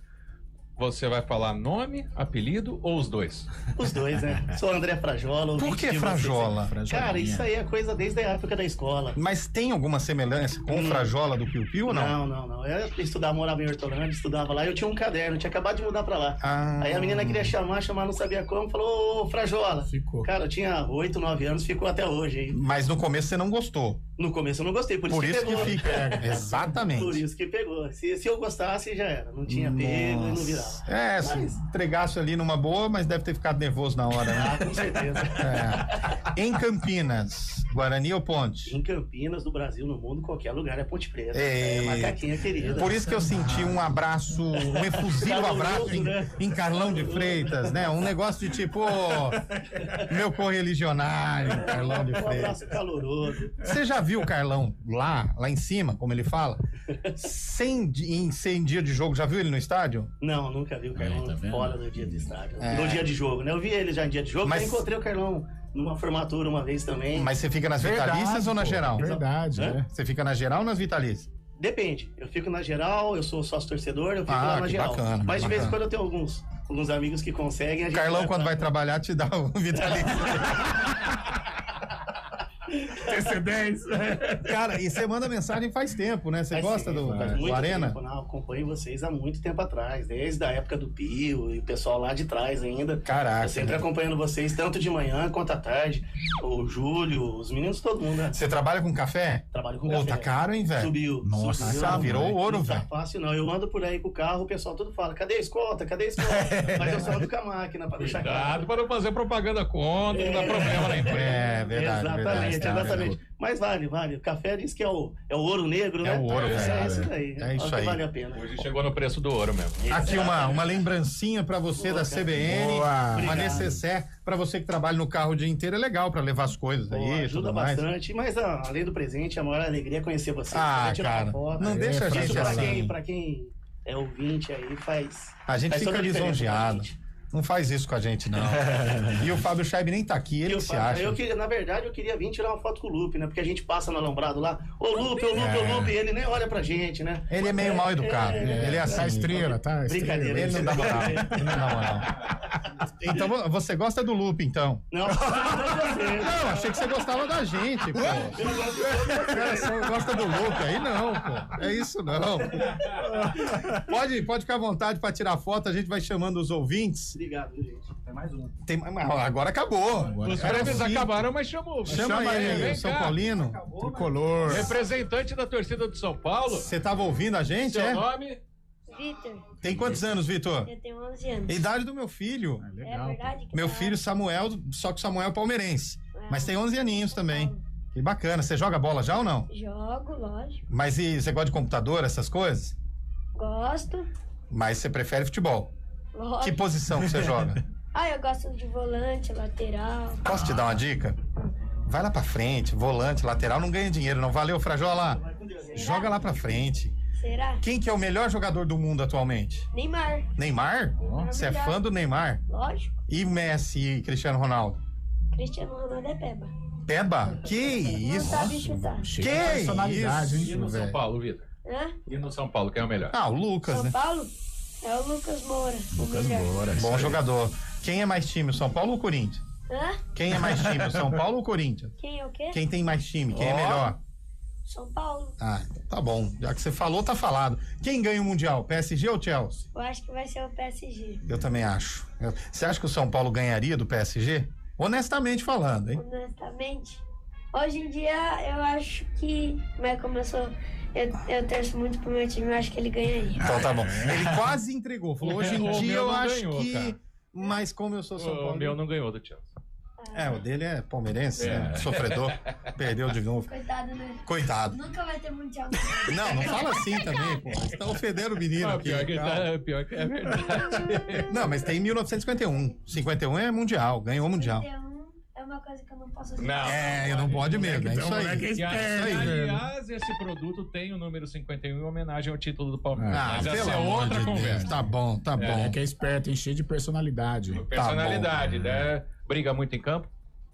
Você vai falar nome, apelido ou os dois? Os dois, né? Sou André Frajola. Por que Frajola? Cara, isso aí é coisa desde a época da escola. Mas tem alguma semelhança com o Frajola do Piu Piu ou não? Não. Eu estudava, morava em Hortolândia, estudava lá, eu tinha um caderno, tinha acabado de mudar pra lá. Aí a menina queria chamar, não sabia como, falou, ô Frajola. Ficou. Cara, eu tinha 8, 9 anos, ficou até hoje aí. Mas no começo você não gostou? No começo eu não gostei, por isso que pegou. fica, exatamente. Por isso que pegou. Se eu gostasse, já era. Não tinha pego e não virava. Se entregasse ali numa boa, mas deve ter ficado nervoso na hora, né? Com certeza. Em Campinas, Guarani ou Ponte? Em Campinas, do Brasil, no mundo, qualquer lugar é Ponte Preta. É macaquinha querida. Por isso que eu senti um abraço, um efusivo abraço em Carlão de Freitas, né? Um negócio de tipo, meu correligionário, Carlão de Freitas. Um abraço caloroso. Você já viu o Carlão lá em cima, como ele fala? Sem dia de jogo, já viu ele no estádio? Não, nunca vi o Carlão fora do dia de estádio. No dia de jogo, né? Eu vi ele já em dia de jogo, mas eu encontrei o Carlão numa formatura uma vez também. Mas você fica nas vitalícias ou na geral? Verdade, né? Você fica na geral ou nas vitalícias? Depende. Eu fico na geral, eu sou sócio torcedor, eu fico lá na geral. Bacana, mas de vez em quando eu tenho alguns amigos que conseguem. O Carlão, quando vai trabalhar, te dá o vitalício. TC10. Cara, e você manda mensagem faz tempo, né? Você gosta do Arena? Tempo, não, acompanho vocês há muito tempo atrás, desde a época do Pio e o pessoal lá de trás ainda. Caraca. Eu sempre acompanhando vocês, tanto de manhã quanto à tarde. O Júlio, os meninos, todo mundo, né? Você trabalha com café? Trabalho com café. Tá caro, hein, velho? Subiu. Nossa, virou ouro, velho. Não tá fácil, não. Eu ando por aí com o carro, o pessoal tudo fala, cadê a escolta? Cadê a escolta? Mas eu só ando com a máquina pra deixar claro. Cuidado para não fazer propaganda contra, não dá problema na empresa. É verdade. Exatamente. Mas vale. O café diz que é o ouro negro, né? É o ouro, é isso aí. É isso aí. Vale a pena. Hoje chegou no preço do ouro mesmo. Aqui uma lembrancinha pra você da CBN, uma necessaire pra você que trabalha no carro o dia inteiro, é legal pra levar as coisas aí. Ajuda bastante, mas além do presente, a maior alegria é conhecer você. Cara, não deixa a gente assim. Pra quem é ouvinte aí, a gente fica lisonjeado. Não faz isso com a gente, não. E o Fábio Scheib nem tá aqui, ele se acha. Na verdade, eu queria vir tirar uma foto com o Lupe, né? Porque a gente passa no alambrado lá, ô Lupe, e ele nem olha pra gente, né? Ele é meio mal educado. Ele é assim. Tá estrela, tá? Brincadeira. Ele não dá moral. Então, você gosta do Lupe, então? Não, não, achei que você gostava da gente, pô. O cara só gosta do Lupe, aí não, pô. É isso não. Pode ficar à vontade pra tirar foto, a gente vai chamando os ouvintes. Obrigado, gente. Tem mais um. Agora acabou. Os prêmios acabaram, mas chamou. Chama aí, São Paulino. Tricolor. Representante da torcida de São Paulo. Você tava ouvindo a gente, Seu nome? Vitor. Tem quantos anos, Vitor? Eu tenho 11 anos. Idade do meu filho. Legal. É verdade? Meu filho Samuel, só que o Samuel é palmeirense. Mas tem 11 aninhos também. Que bacana. Você joga bola já ou não? Jogo, lógico. Mas e você gosta de computador, essas coisas? Gosto. Mas você prefere futebol? Lógico. Que posição que você joga? Eu gosto de volante, lateral. Posso te dar uma dica? Vai lá pra frente, volante, lateral, não ganha dinheiro, não. Valeu, Frajola? Joga lá pra frente. Será? Quem que é o melhor jogador do mundo atualmente? Neymar. Neymar? Você é fã do Neymar? Lógico. E Messi e Cristiano Ronaldo? Cristiano Ronaldo é peba. Peba? Que isso? Não sabe chutar. Que isso? E no São Paulo, Vitor? E no São Paulo, quem é o melhor? O Lucas, São né? Paulo? É o Lucas Moura. Lucas Moura. Bom jogador. Quem é mais time, o São Paulo ou o Corinthians? Quem é mais time, o São Paulo ou o Corinthians? Quem é o quê? Quem tem mais time, quem é melhor? São Paulo. Então tá bom. Já que você falou, tá falado. Quem ganha o Mundial, PSG ou Chelsea? Eu acho que vai ser o PSG. Eu também acho. Você acha que o São Paulo ganharia do PSG? Honestamente falando, hein? Honestamente. Hoje em dia, eu acho que... Mas como eu torço muito pro meu time, eu acho que ele ganharia. Então tá bom. Ele quase entregou. Falou, hoje em dia eu acho que... Cara. Mas como eu sou São Paulo... O meu não ganhou do Chelsea. O dele é palmeirense, sofredor. Perdeu de novo. Coitado, né? Coitado. Nunca vai ter mundial. Não fala assim também, pô. Você tá ofendendo o menino aqui. Pior que é verdade. Não, mas tem 1951. 51 é mundial, ganhou o mundial. 51 é uma coisa que eu não posso dizer. Eu não pode mesmo, é isso aí. Aliás, esse produto tem o número 51 em homenagem ao título do Palmeiras. Mas essa é amor outra de conversa. Deus. Tá bom. É que é esperto, hein? Cheio de personalidade. Personalidade, né? Briga muito em campo?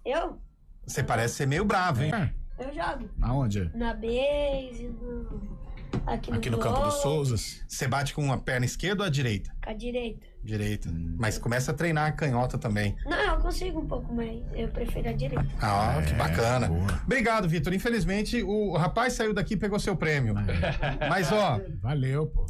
Eu? Você parece ser meio bravo, hein? Eu jogo. Aonde? Na base, Aqui no Campo dos Souzas. Você bate com a perna esquerda ou a direita? Com a direita. Direita. Mas começa a treinar a canhota também. Não, eu consigo um pouco, mas eu prefiro a direita. Ah, que bacana. Obrigado, Vitor. Infelizmente, o rapaz saiu daqui e pegou seu prêmio. Mas, ó... Valeu, pô.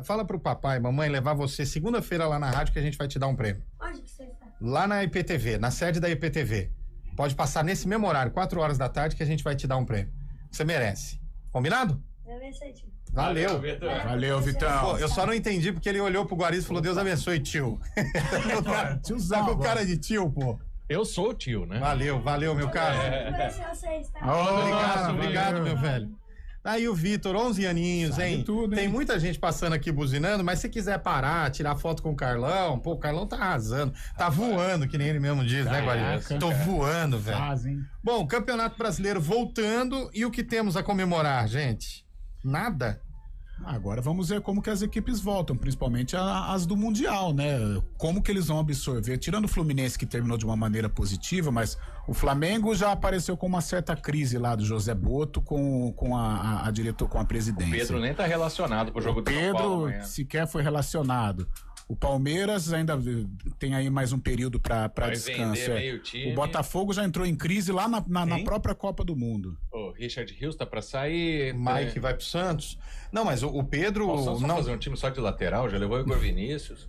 Fala pro papai, mamãe, levar você segunda-feira lá na rádio que a gente vai te dar um prêmio. Onde que você está? Lá na IPTV, na sede da IPTV. Pode passar nesse mesmo horário, 4 horas da tarde, que a gente vai te dar um prêmio. Você merece. Combinado? Valeu. Valeu, Vitão. Pô, eu só não entendi porque ele olhou pro Guarizo e falou: Deus abençoe, tio. Tiozão. Tá com cara de tio, pô. Eu sou o tio, né? Valeu, meu caro. Obrigado, meu velho. Aí o Vitor, 11 aninhos, hein? Tudo, hein? Tem muita gente passando aqui buzinando, mas se quiser parar, tirar foto com o Carlão, pô, o Carlão tá arrasando. Tá voando, que nem ele mesmo diz, né, Guarizo? Tô voando, velho. Bom, Campeonato Brasileiro voltando, e o que temos a comemorar, gente? Nada. Agora vamos ver como que as equipes voltam, principalmente as do Mundial, né? Como que eles vão absorver, tirando o Fluminense, que terminou de uma maneira positiva, mas o Flamengo já apareceu com uma certa crise lá do José Boto com a diretor, com a presidência. O Pedro nem tá relacionado pro jogo do São Paulo. Pedro sequer foi relacionado. O Palmeiras ainda tem aí mais um período para descanso. O Botafogo já entrou em crise lá na própria Copa do Mundo. O Richard Rios tá para sair. Mike vai pro Santos. Não, mas o Pedro... não fazer um time só de lateral, já levou o Igor Vinícius.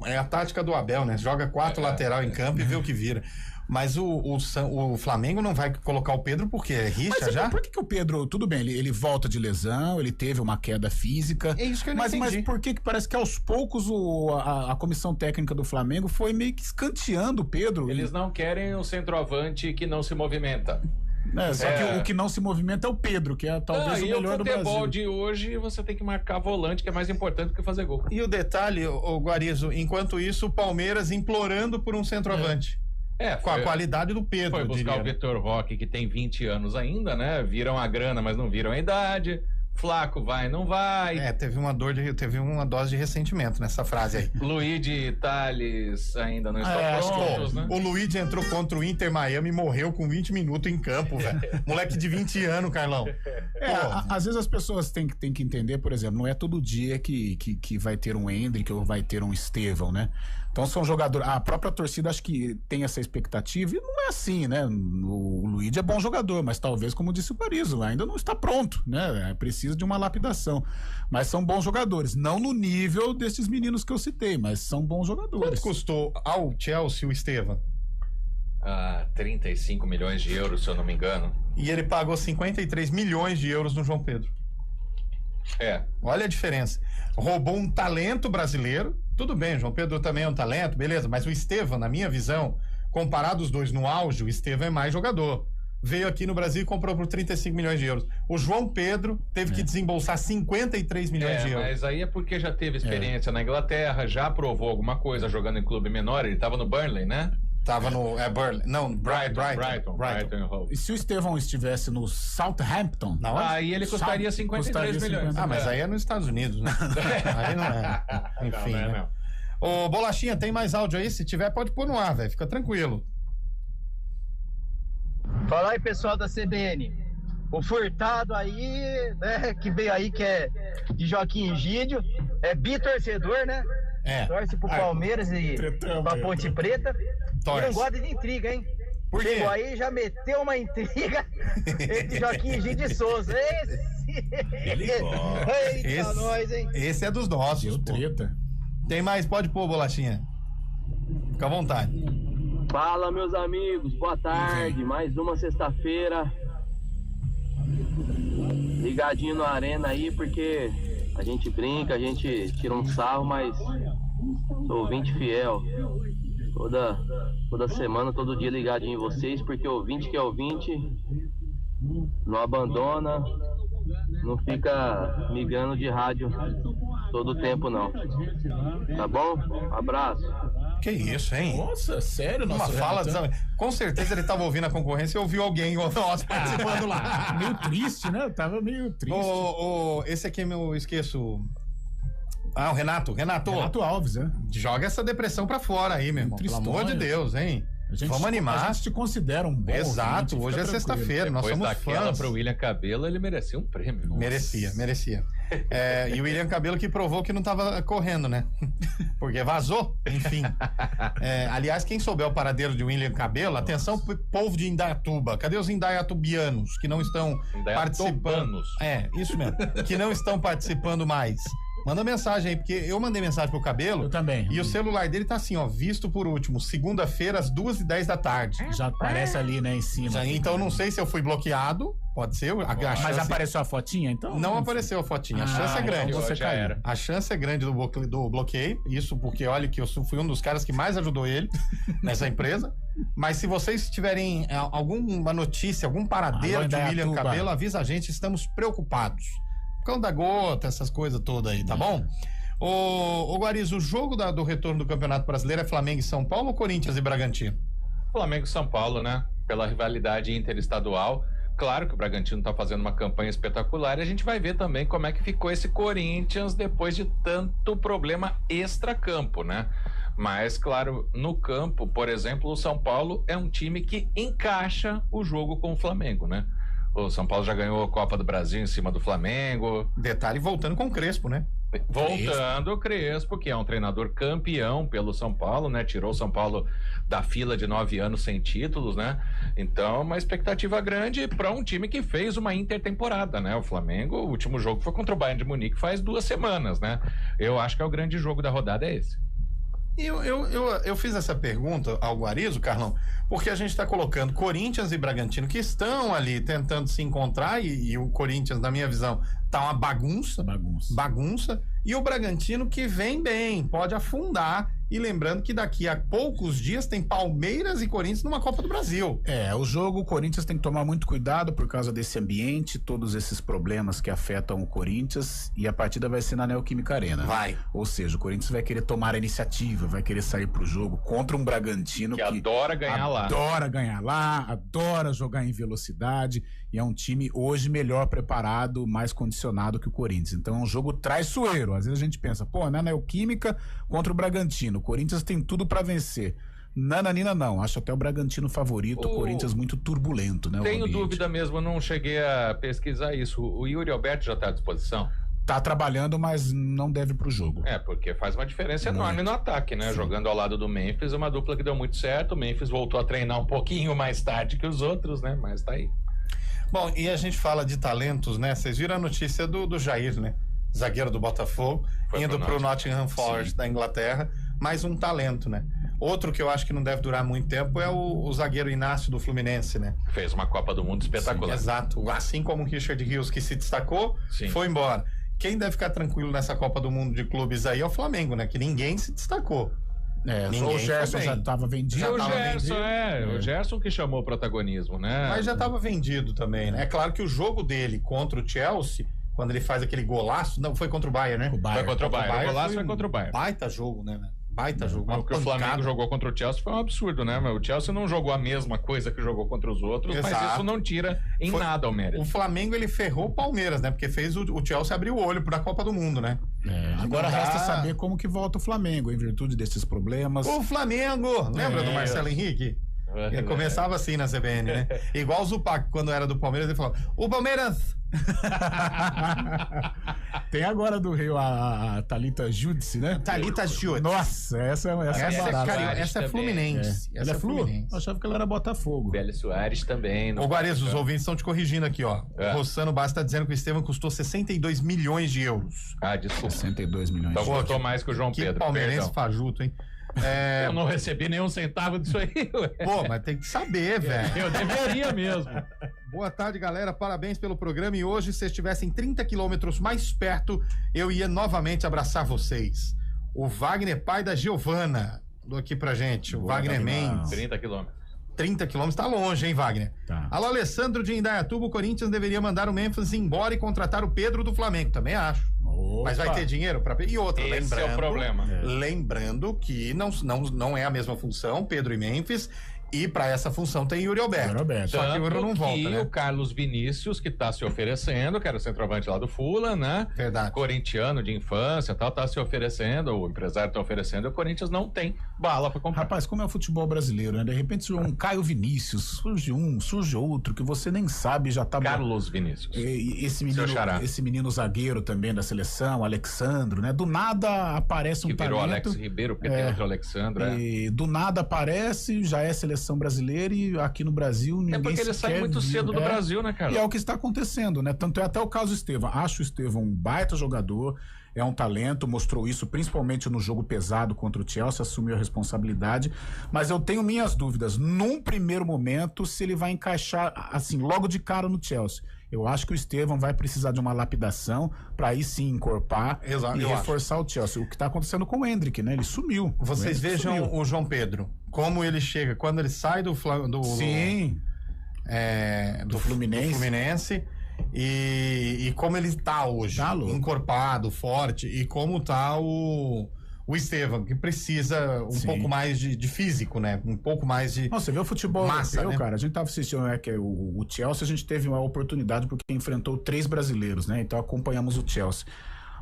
É a tática do Abel, né? Joga 4 lateral em campo e vê o que vira. Mas o Flamengo não vai colocar o Pedro porque é rixa já? Por que o Pedro, tudo bem, ele volta de lesão, ele teve uma queda física. É isso que eu não entendi. Mas por que parece que aos poucos a comissão técnica do Flamengo foi meio que escanteando o Pedro? Eles não querem um centroavante que não se movimenta. Só que o que não se movimenta é o Pedro, que é talvez o melhor do Brasil. No futebol de hoje, você tem que marcar volante, que é mais importante do que fazer gol. E o detalhe, o Guarizo, enquanto isso, o Palmeiras implorando por um centroavante. Com a qualidade do Pedro. Foi buscar o Vitor Roque, que tem 20 anos ainda, né? Viram a grana, mas não viram a idade. Flaco vai, não vai. Teve uma dose de ressentimento nessa frase aí. Luigi Tales ainda não está prontos, né? O Luigi entrou contra o Inter Miami e morreu com 20 minutos em campo, velho. Moleque de 20 anos, Carlão. Às vezes as pessoas têm que entender, por exemplo, não é todo dia que vai ter um Hendrick ou vai ter um Estevão, né? Então são jogadores... A própria torcida acho que tem essa expectativa e não é assim, né? O Luigi é bom jogador, mas talvez, como disse o Guarizo, ainda não está pronto, né? Precisa de uma lapidação. Mas são bons jogadores. Não no nível desses meninos que eu citei, mas são bons jogadores. Quanto custou ao Chelsea o Estevão? 35 milhões de euros, se eu não me engano. E ele pagou 53 milhões de euros no João Pedro. Olha a diferença. Roubou um talento brasileiro. Tudo bem, João Pedro também é um talento, beleza. Mas o Estevão, na minha visão, comparado os dois no auge, o Estevão é mais jogador. Veio aqui no Brasil e comprou por 35 milhões de euros. O João Pedro teve que desembolsar 53 milhões de euros. Mas aí é porque já teve experiência na Inglaterra, já provou alguma coisa jogando em clube menor. Ele tava no Burnley, né? Tava no Burnley. Não, Brighton. E se o Estevão estivesse no Southampton? Aí ele custaria 53 milhões. Mas aí é nos Estados Unidos, né? Aí não é. Enfim, né? Ô, Bolachinha, tem mais áudio aí? Se tiver, pode pôr no ar, velho. Fica tranquilo. Fala aí, pessoal da CBN. O Furtado aí, né, que veio aí, que é de Joaquim Egídio, é bitorcedor, né? Torce pro Palmeiras e pra Ponte Preta. E não gosta de intriga, hein? Por quê? Chegou aí e já meteu uma intriga entre Joaquim Egídio e Souza. Eita, nós, hein? Esse é dos nossos. Treta. Tem mais? Pode pôr, Bolachinha. Fica à vontade. Fala, meus amigos, boa tarde, mais uma sexta-feira, ligadinho na arena aí, porque a gente brinca, a gente tira um sarro, mas sou ouvinte fiel, toda semana, todo dia ligadinho em vocês, porque ouvinte que é ouvinte, não abandona, não fica migrando de rádio todo o tempo não, tá bom? Abraço. Que isso, hein? Nossa, sério? Uma fala... Com certeza ele tava ouvindo a concorrência e ouviu alguém nosso participando lá. Meio triste, né? Eu tava meio triste. Esse aqui eu esqueço... o Renato. Renato Alves, Joga essa depressão pra fora aí, meu irmão. Pelo amor de Deus, hein? Vamos animar. A gente te considera um bom Exato, ouvinte, hoje é sexta-feira, nós somos fãs. Pro William Cabelo, ele merecia um prêmio. Nossa. Merecia. E o William Cabelo que provou que não tava correndo, né? Porque vazou, enfim. Aliás, quem souber o paradeiro de William Cabelo, atenção pro povo de Indaiatuba. Cadê os indaiatubianos que não estão participando? Isso mesmo. Que não estão participando mais. Manda mensagem aí, porque eu mandei mensagem pro Cabelo. Eu também. E o celular dele tá assim, ó, visto por último, segunda-feira, às 2h10 da tarde. Já aparece ali, né, em cima. Então não sei se eu fui bloqueado, pode ser. Mas apareceu a fotinha, então? Não apareceu a fotinha, a chance é grande. Você caiu. A chance é grande do bloqueio, isso porque olha que eu fui um dos caras que mais ajudou ele nessa empresa. Mas se vocês tiverem alguma notícia, algum paradeiro de William Cabelo, avisa a gente, estamos preocupados. Cão da gota, essas coisas todas aí, tá bom? Ô Guariz, o jogo do retorno do Campeonato Brasileiro é Flamengo e São Paulo ou Corinthians e Bragantino? Flamengo e São Paulo, né? Pela rivalidade interestadual. Claro que o Bragantino tá fazendo uma campanha espetacular e a gente vai ver também como é que ficou esse Corinthians depois de tanto problema extracampo, né? Mas, claro, no campo, por exemplo, o São Paulo é um time que encaixa o jogo com o Flamengo, né? O São Paulo já ganhou a Copa do Brasil em cima do Flamengo. Detalhe, voltando com o Crespo, né? Voltando o Crespo, que é um treinador campeão pelo São Paulo, né? Tirou o São Paulo da fila de 9 anos sem títulos, né? Então, uma expectativa grande para um time que fez uma intertemporada, né? O Flamengo, o último jogo foi contra o Bayern de Munique faz 2 semanas, né? Eu acho que é o grande jogo da rodada, é esse. Eu fiz essa pergunta ao Guarizo, Carlão, porque a gente está colocando Corinthians e Bragantino que estão ali tentando se encontrar e o Corinthians, na minha visão, tá uma bagunça, e o Bragantino que vem bem, pode afundar, e lembrando que daqui a poucos dias tem Palmeiras e Corinthians numa Copa do Brasil. O jogo, o Corinthians tem que tomar muito cuidado por causa desse ambiente, todos esses problemas que afetam o Corinthians, e a partida vai ser na Neoquímica Arena. Vai. Ou seja, o Corinthians vai querer tomar a iniciativa, vai querer sair pro jogo contra um Bragantino que adora ganhar lá. Adora ganhar lá, adora jogar em velocidade, e é um time hoje melhor preparado, mais condicionado que o Corinthians. Então é um jogo traiçoeiro. Às vezes a gente pensa, na Neoquímica contra o Bragantino, o Corinthians tem tudo pra vencer. Nananina não, acho até o Bragantino favorito, o Corinthians muito turbulento, né? Tenho dúvida mesmo, não cheguei a pesquisar isso. O Yuri Alberto já tá à disposição? Tá trabalhando, mas não deve pro jogo. Porque faz uma diferença enorme no ataque, né? Sim. Jogando ao lado do Memphis, uma dupla que deu muito certo. O Memphis voltou a treinar um pouquinho mais tarde que os outros, né? Mas tá aí. Bom, e a gente fala de talentos, né? Vocês viram a notícia do Jair, né? Zagueiro do Botafogo, indo pro Nottingham Forest da Inglaterra, mais um talento, né? Outro que eu acho que não deve durar muito tempo é o zagueiro Inácio do Fluminense, né? Fez uma Copa do Mundo espetacular. Sim, exato. Assim como o Richard Rios, que se destacou, foi embora. Quem deve ficar tranquilo nessa Copa do Mundo de clubes aí é o Flamengo, né? Que ninguém se destacou. O Gerson já estava vendido. O Gerson que chamou o protagonismo, né? Mas já estava vendido também, né? É claro que o jogo dele contra o Chelsea, quando ele faz aquele golaço, não, foi contra o Bayern, né? Foi contra o Bayern. O golaço foi contra o Bayern. Baita jogo, né? Baita jogo. O que o Flamengo jogou contra o Chelsea foi um absurdo, né? O Chelsea não jogou a mesma coisa que jogou contra os outros, mas isso não tira nada ao mérito. O Flamengo, ele ferrou o Palmeiras, né? Porque fez o Chelsea abrir o olho pra Copa do Mundo, né? Agora resta saber como que volta o Flamengo, em virtude desses problemas. O Flamengo! Lembra do Marcelo Henrique? Ele começava assim na CBN, né? Igual o Zupac, quando era do Palmeiras, ele falava: o Palmeiras! Tem agora do Rio a Thalita Judice, né? Thalita Judice. Nossa, essa é barata. Essa é Fluminense. Ela é Fluminense? Eu achava que ela era Botafogo. Beli Soares também. Ô Guarizo, os ouvintes estão te corrigindo aqui, ó. O Rossano Bastos tá dizendo que o Estevam custou 62 milhões de euros. Desculpa. 62 milhões. Então custou mais que o João Pedro. Que palmeirense fajuto, hein? Eu não recebi nenhum centavo disso aí. Pô, mas tem que saber, velho. Eu deveria mesmo. Boa tarde, galera. Parabéns pelo programa. E hoje, se vocês estivessem 30 quilômetros mais perto, eu ia novamente abraçar vocês. O Wagner, pai da Giovana, mandou aqui pra gente. O Wagner Mendes. 30 quilômetros. 30 quilômetros, tá longe, hein, Wagner? Tá. Alô, Alessandro de Indaiatuba, o Corinthians deveria mandar o Memphis embora e contratar o Pedro do Flamengo. Também acho. Opa. Mas vai ter dinheiro pra... E outra, esse é o problema. Lembrando que não é a mesma função, Pedro e Memphis, E para essa função tem Yuri Alberto. Só que o Yuri não volta, né? O Carlos Vinícius, que tá se oferecendo, que era o centroavante lá do Fula, né? Verdade. Corintiano de infância, tal, tá se oferecendo, o empresário tá oferecendo, e o Corinthians não tem bala para comprar. Rapaz, como é o futebol brasileiro, né? De repente surge um Caio Vinícius, surge outro, que você nem sabe, já tá... Carlos Vinícius. Esse menino zagueiro também da seleção, Alexandro, né? Do nada aparece um talento. Que virou Alex Ribeiro, porque tem outro Alexandro, E do nada aparece, já é seleção brasileira, e aqui no Brasil ninguém porque ele sai muito cedo do Brasil, né, cara? E é o que está acontecendo, né? Tanto é até o caso Estevão. Acho o Estevão um baita jogador, é um talento, mostrou isso principalmente no jogo pesado contra o Chelsea, assumiu a responsabilidade, mas eu tenho minhas dúvidas, num primeiro momento, se ele vai encaixar, assim, logo de cara no Chelsea. Eu acho que o Estevão vai precisar de uma lapidação para aí sim encorpar e reforçar o Chelsea. O que está acontecendo com o Endrick, né? Ele sumiu. Vocês vejam o João Pedro, como ele chega, quando ele sai do Fluminense. E como ele tá hoje, encorpado, forte, e como tá o Estevão, que precisa um pouco mais de físico, né? Um pouco mais de você vê o futebol massa, europeu, né? Cara, a gente tava assistindo, né, que é o Chelsea, a gente teve uma oportunidade porque enfrentou 3 brasileiros, né? Então acompanhamos o Chelsea.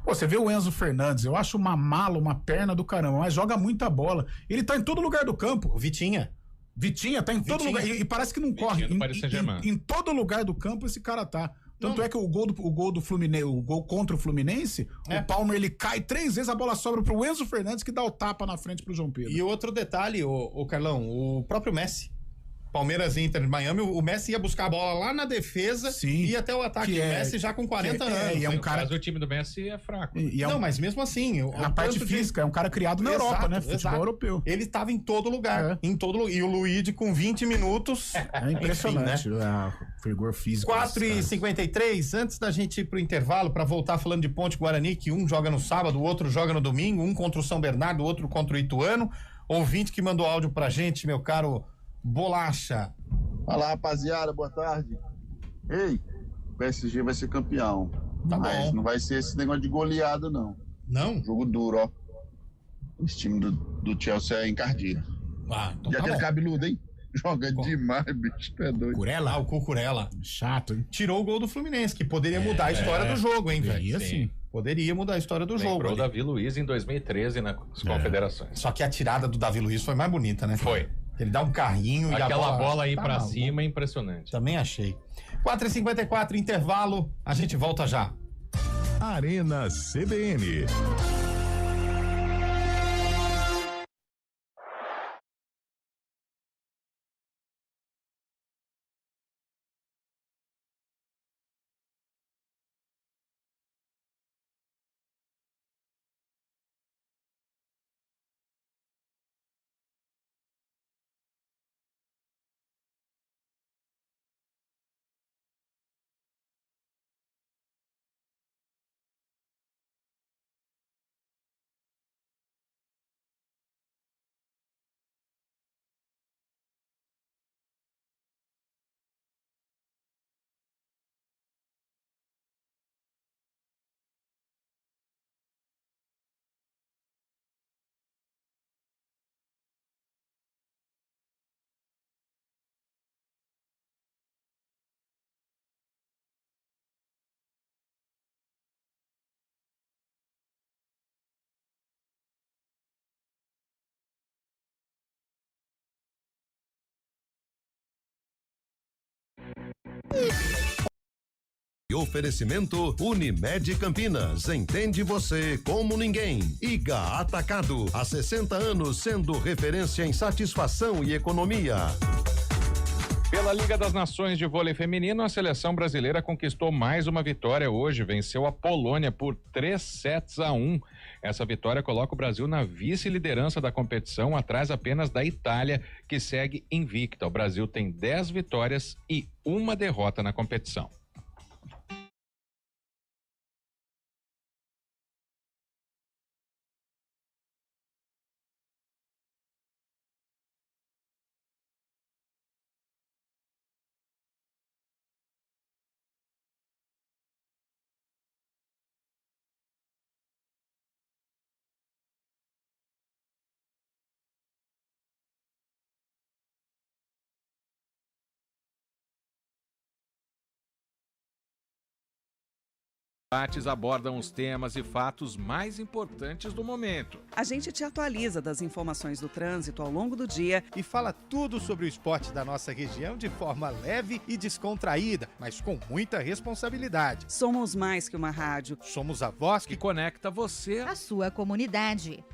Pô, você vê o Enzo Fernandes, eu acho uma mala, uma perna do caramba, mas joga muita bola. Ele tá em todo lugar do campo. Vitinha tá em todo lugar, e parece que não corre. Em todo lugar do campo esse cara tá. Tanto é que o gol do Fluminense, o gol contra o Fluminense, o Palmer, ele cai 3 vezes, a bola sobra pro Enzo Fernandes, que dá o tapa na frente pro João Pedro. E outro detalhe, o Carlão, o próprio Messi. Palmeiras e Inter de Miami, o Messi ia buscar a bola lá na defesa e ia até o ataque. O Messi já com 40 anos. Mas o time do Messi é fraco. Mas mesmo assim... Na parte física, é um cara criado na Europa, né? Futebol europeu. Ele estava em todo lugar. E o Luigi com 20 minutos... É impressionante, enfim, né? O rigor físico. 4h53, antes da gente ir pro intervalo, para voltar falando de Ponte Guarani, que um joga no sábado, o outro joga no domingo, um contra o São Bernardo, o outro contra o Ituano. Ouvinte que mandou áudio pra gente, meu caro Bolacha. Fala, rapaziada, boa tarde. Ei, o PSG vai ser campeão. Mas não vai ser esse negócio de goleada, não. Não? Jogo duro, ó. Esse time do Chelsea é encardido. Então e aquele cabeludo, hein? Joga demais, bicho, é doido. Curela? O Cucurella. Chato, hein? Tirou o gol do Fluminense, que poderia mudar a história do jogo, hein, velho? Sim. Poderia mudar a história do jogo. Lembrou o Davi Luiz em 2013 nas Confederações. Só que a tirada do Davi Luiz foi mais bonita, né? Foi. Ele dá um carrinho e aquela bola aí pra maluco. cima é impressionante. Também achei. 4h54, intervalo, a gente volta já. Arena CBN. Oferecimento Unimed Campinas, entende você como ninguém. Iga Atacado, há 60 anos sendo referência em satisfação e economia. Pela Liga das Nações de Vôlei Feminino, a seleção brasileira conquistou mais uma vitória hoje, venceu a Polônia por 3-1. Essa vitória coloca o Brasil na vice-liderança da competição, atrás apenas da Itália, que segue invicta. O Brasil tem 10 vitórias e 1 derrota na competição. debates abordam os temas e fatos mais importantes do momento. A gente te atualiza das informações do trânsito ao longo do dia e fala tudo sobre o esporte da nossa região de forma leve e descontraída, mas com muita responsabilidade. Somos mais que uma rádio. Somos a voz que conecta você à sua comunidade.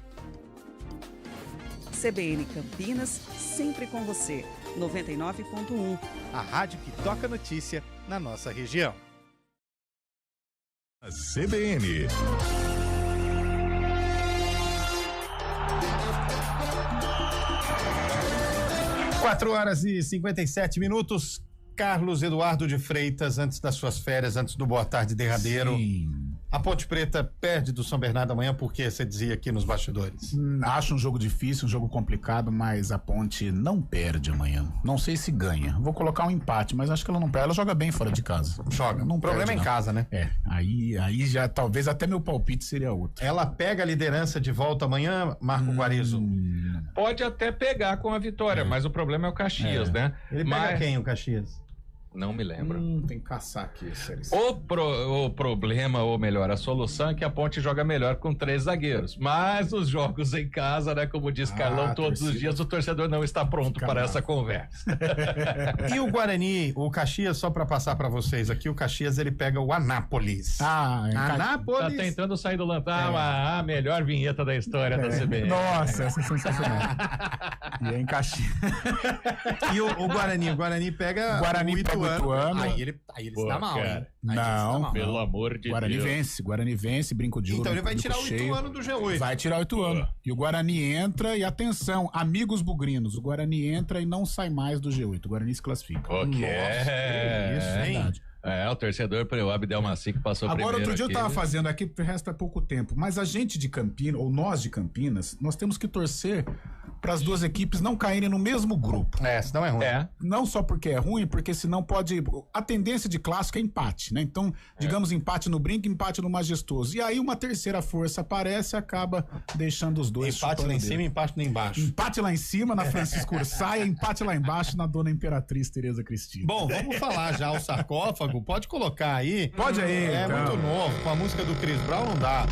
CBN Campinas, sempre com você. 99.1. A rádio que toca notícia na nossa região. CBN. Quatro horas e 57 minutos. Carlos Eduardo de Freitas, antes das suas férias, antes do Boa Tarde derradeiro. Sim. A Ponte Preta perde do São Bernardo amanhã, porque você dizia aqui nos bastidores. Acho um jogo difícil, um jogo complicado, mas a Ponte não perde amanhã. Não sei se ganha. Vou colocar um empate, mas acho que ela não perde. Ela joga bem fora de casa. Joga. Não o problema é em casa, né? É. Aí já talvez até meu palpite seria outro. Ela pega a liderança de volta amanhã, Marco Guarizo? Pode até pegar com a vitória, mas o problema é o Caxias, né? Ele pega quem, o Caxias? Não me lembro. Tem que caçar aqui. O problema, ou melhor, a solução é que a Ponte joga melhor com 3 zagueiros. Mas os jogos em casa, né, como diz Carlão, todos os dias o torcedor não está pronto para essa conversa. E o Guarani, o Caxias, só para passar para vocês aqui, o Caxias ele pega o Anápolis. Tá Anápolis. tentando sair do lanterna, a melhor vinheta da história da CBN. Nossa, essa é sensacional. E é em Caxias. E o Guarani pega o Ituano. Aí ele se dá mal, hein? Não, pelo amor de Deus. Guarani vence, brinco de ouro. Então ele vai tirar o Ituano do G8. Vai tirar o Ituano. E o Guarani entra, e atenção, amigos bugrinos, o Guarani entra e não sai mais do G8. O Guarani se classifica. Ok. Isso, hein? Verdade. O torcedor para o Abdel Maci que passou Agora, primeiro. Outro dia aqui. eu tava fazendo aqui, resta pouco tempo, mas a gente de Campinas, ou nós de Campinas, nós temos que torcer para as duas equipes não caírem no mesmo grupo. Senão é ruim. Não só porque é ruim, porque senão pode... A tendência de clássico é empate, né? Então, digamos, empate no Brinco, empate no Majestoso. E aí uma terceira força aparece e acaba deixando os dois... Empate lá em cima e empate lá embaixo. Empate lá em cima na Francisco Ursaia, empate lá embaixo na Dona Imperatriz Tereza Cristina. Bom, vamos falar já o sarcófago. Pode colocar aí. Pode aí. É então. muito novo. Com a música do Chris Brown não dá.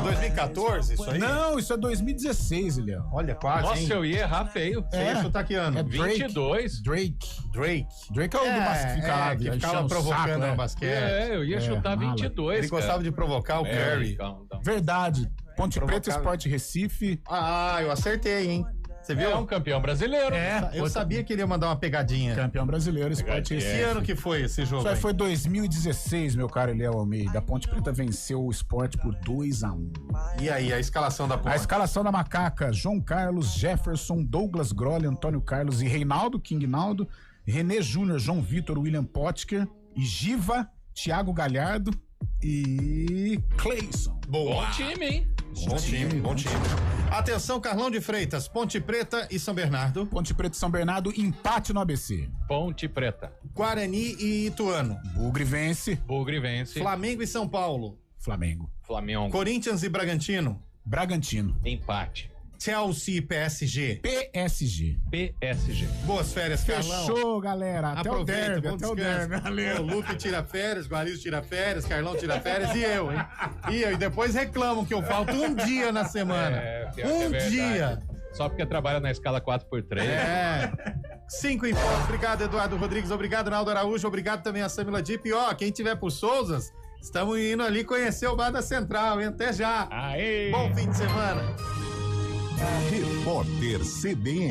2014, isso aí? Não, isso é 2016, Eliel. Olha, quase. Nossa, hein? eu ia errar feio. Você ia chutar que ano? É Drake. 22. Drake é o do basquete que ficava provocando no basquete. Eu ia chutar 22. Ele gostava de provocar o Curry. Verdade. Ponte Preta, Sport Recife. Eu acertei, hein? Você viu? É um campeão brasileiro. Eu sabia que ele ia mandar uma pegadinha. Campeão brasileiro, Sport Recife. Que ano que foi esse jogo? Isso aí foi 2016, meu caro Eliel Almeida. A Ponte Preta venceu o Sport por 2-1. E aí, a escalação da Ponte? A escalação da Macaca: João Carlos, Jefferson, Douglas Grolli, Antônio Carlos e Reinaldo, King Naldo, René Júnior, João Vitor, William Potker, e Giva, Thiago Galhardo e Cleison. Bom time, hein? Bom time. Atenção, Carlão de Freitas, Ponte Preta e São Bernardo. Ponte Preta e São Bernardo, empate no ABC. Ponte Preta. Guarani e Ituano. Bugre vence. Flamengo e São Paulo. Flamengo. Corinthians e Bragantino. Empate. Chelsea e PSG. PSG. Boas férias, Carlão. Fechou, galera. Até Aproveita, o derby, bom até o descanso. derby. Valeu. O Lupe tira férias, Guarizo tira férias, Carlão tira férias e eu, hein? E depois reclamam que eu falto um dia na semana. Dia. Só porque trabalha na escala 4x3. 5 em ponto. Obrigado, Eduardo Rodrigues. Obrigado, Naldo Araújo. Obrigado também a Samila Dip. E quem tiver por Souzas, estamos indo ali conhecer o Bar da Central, hein? Até já. Aê. Bom fim de semana. Repórter CBN.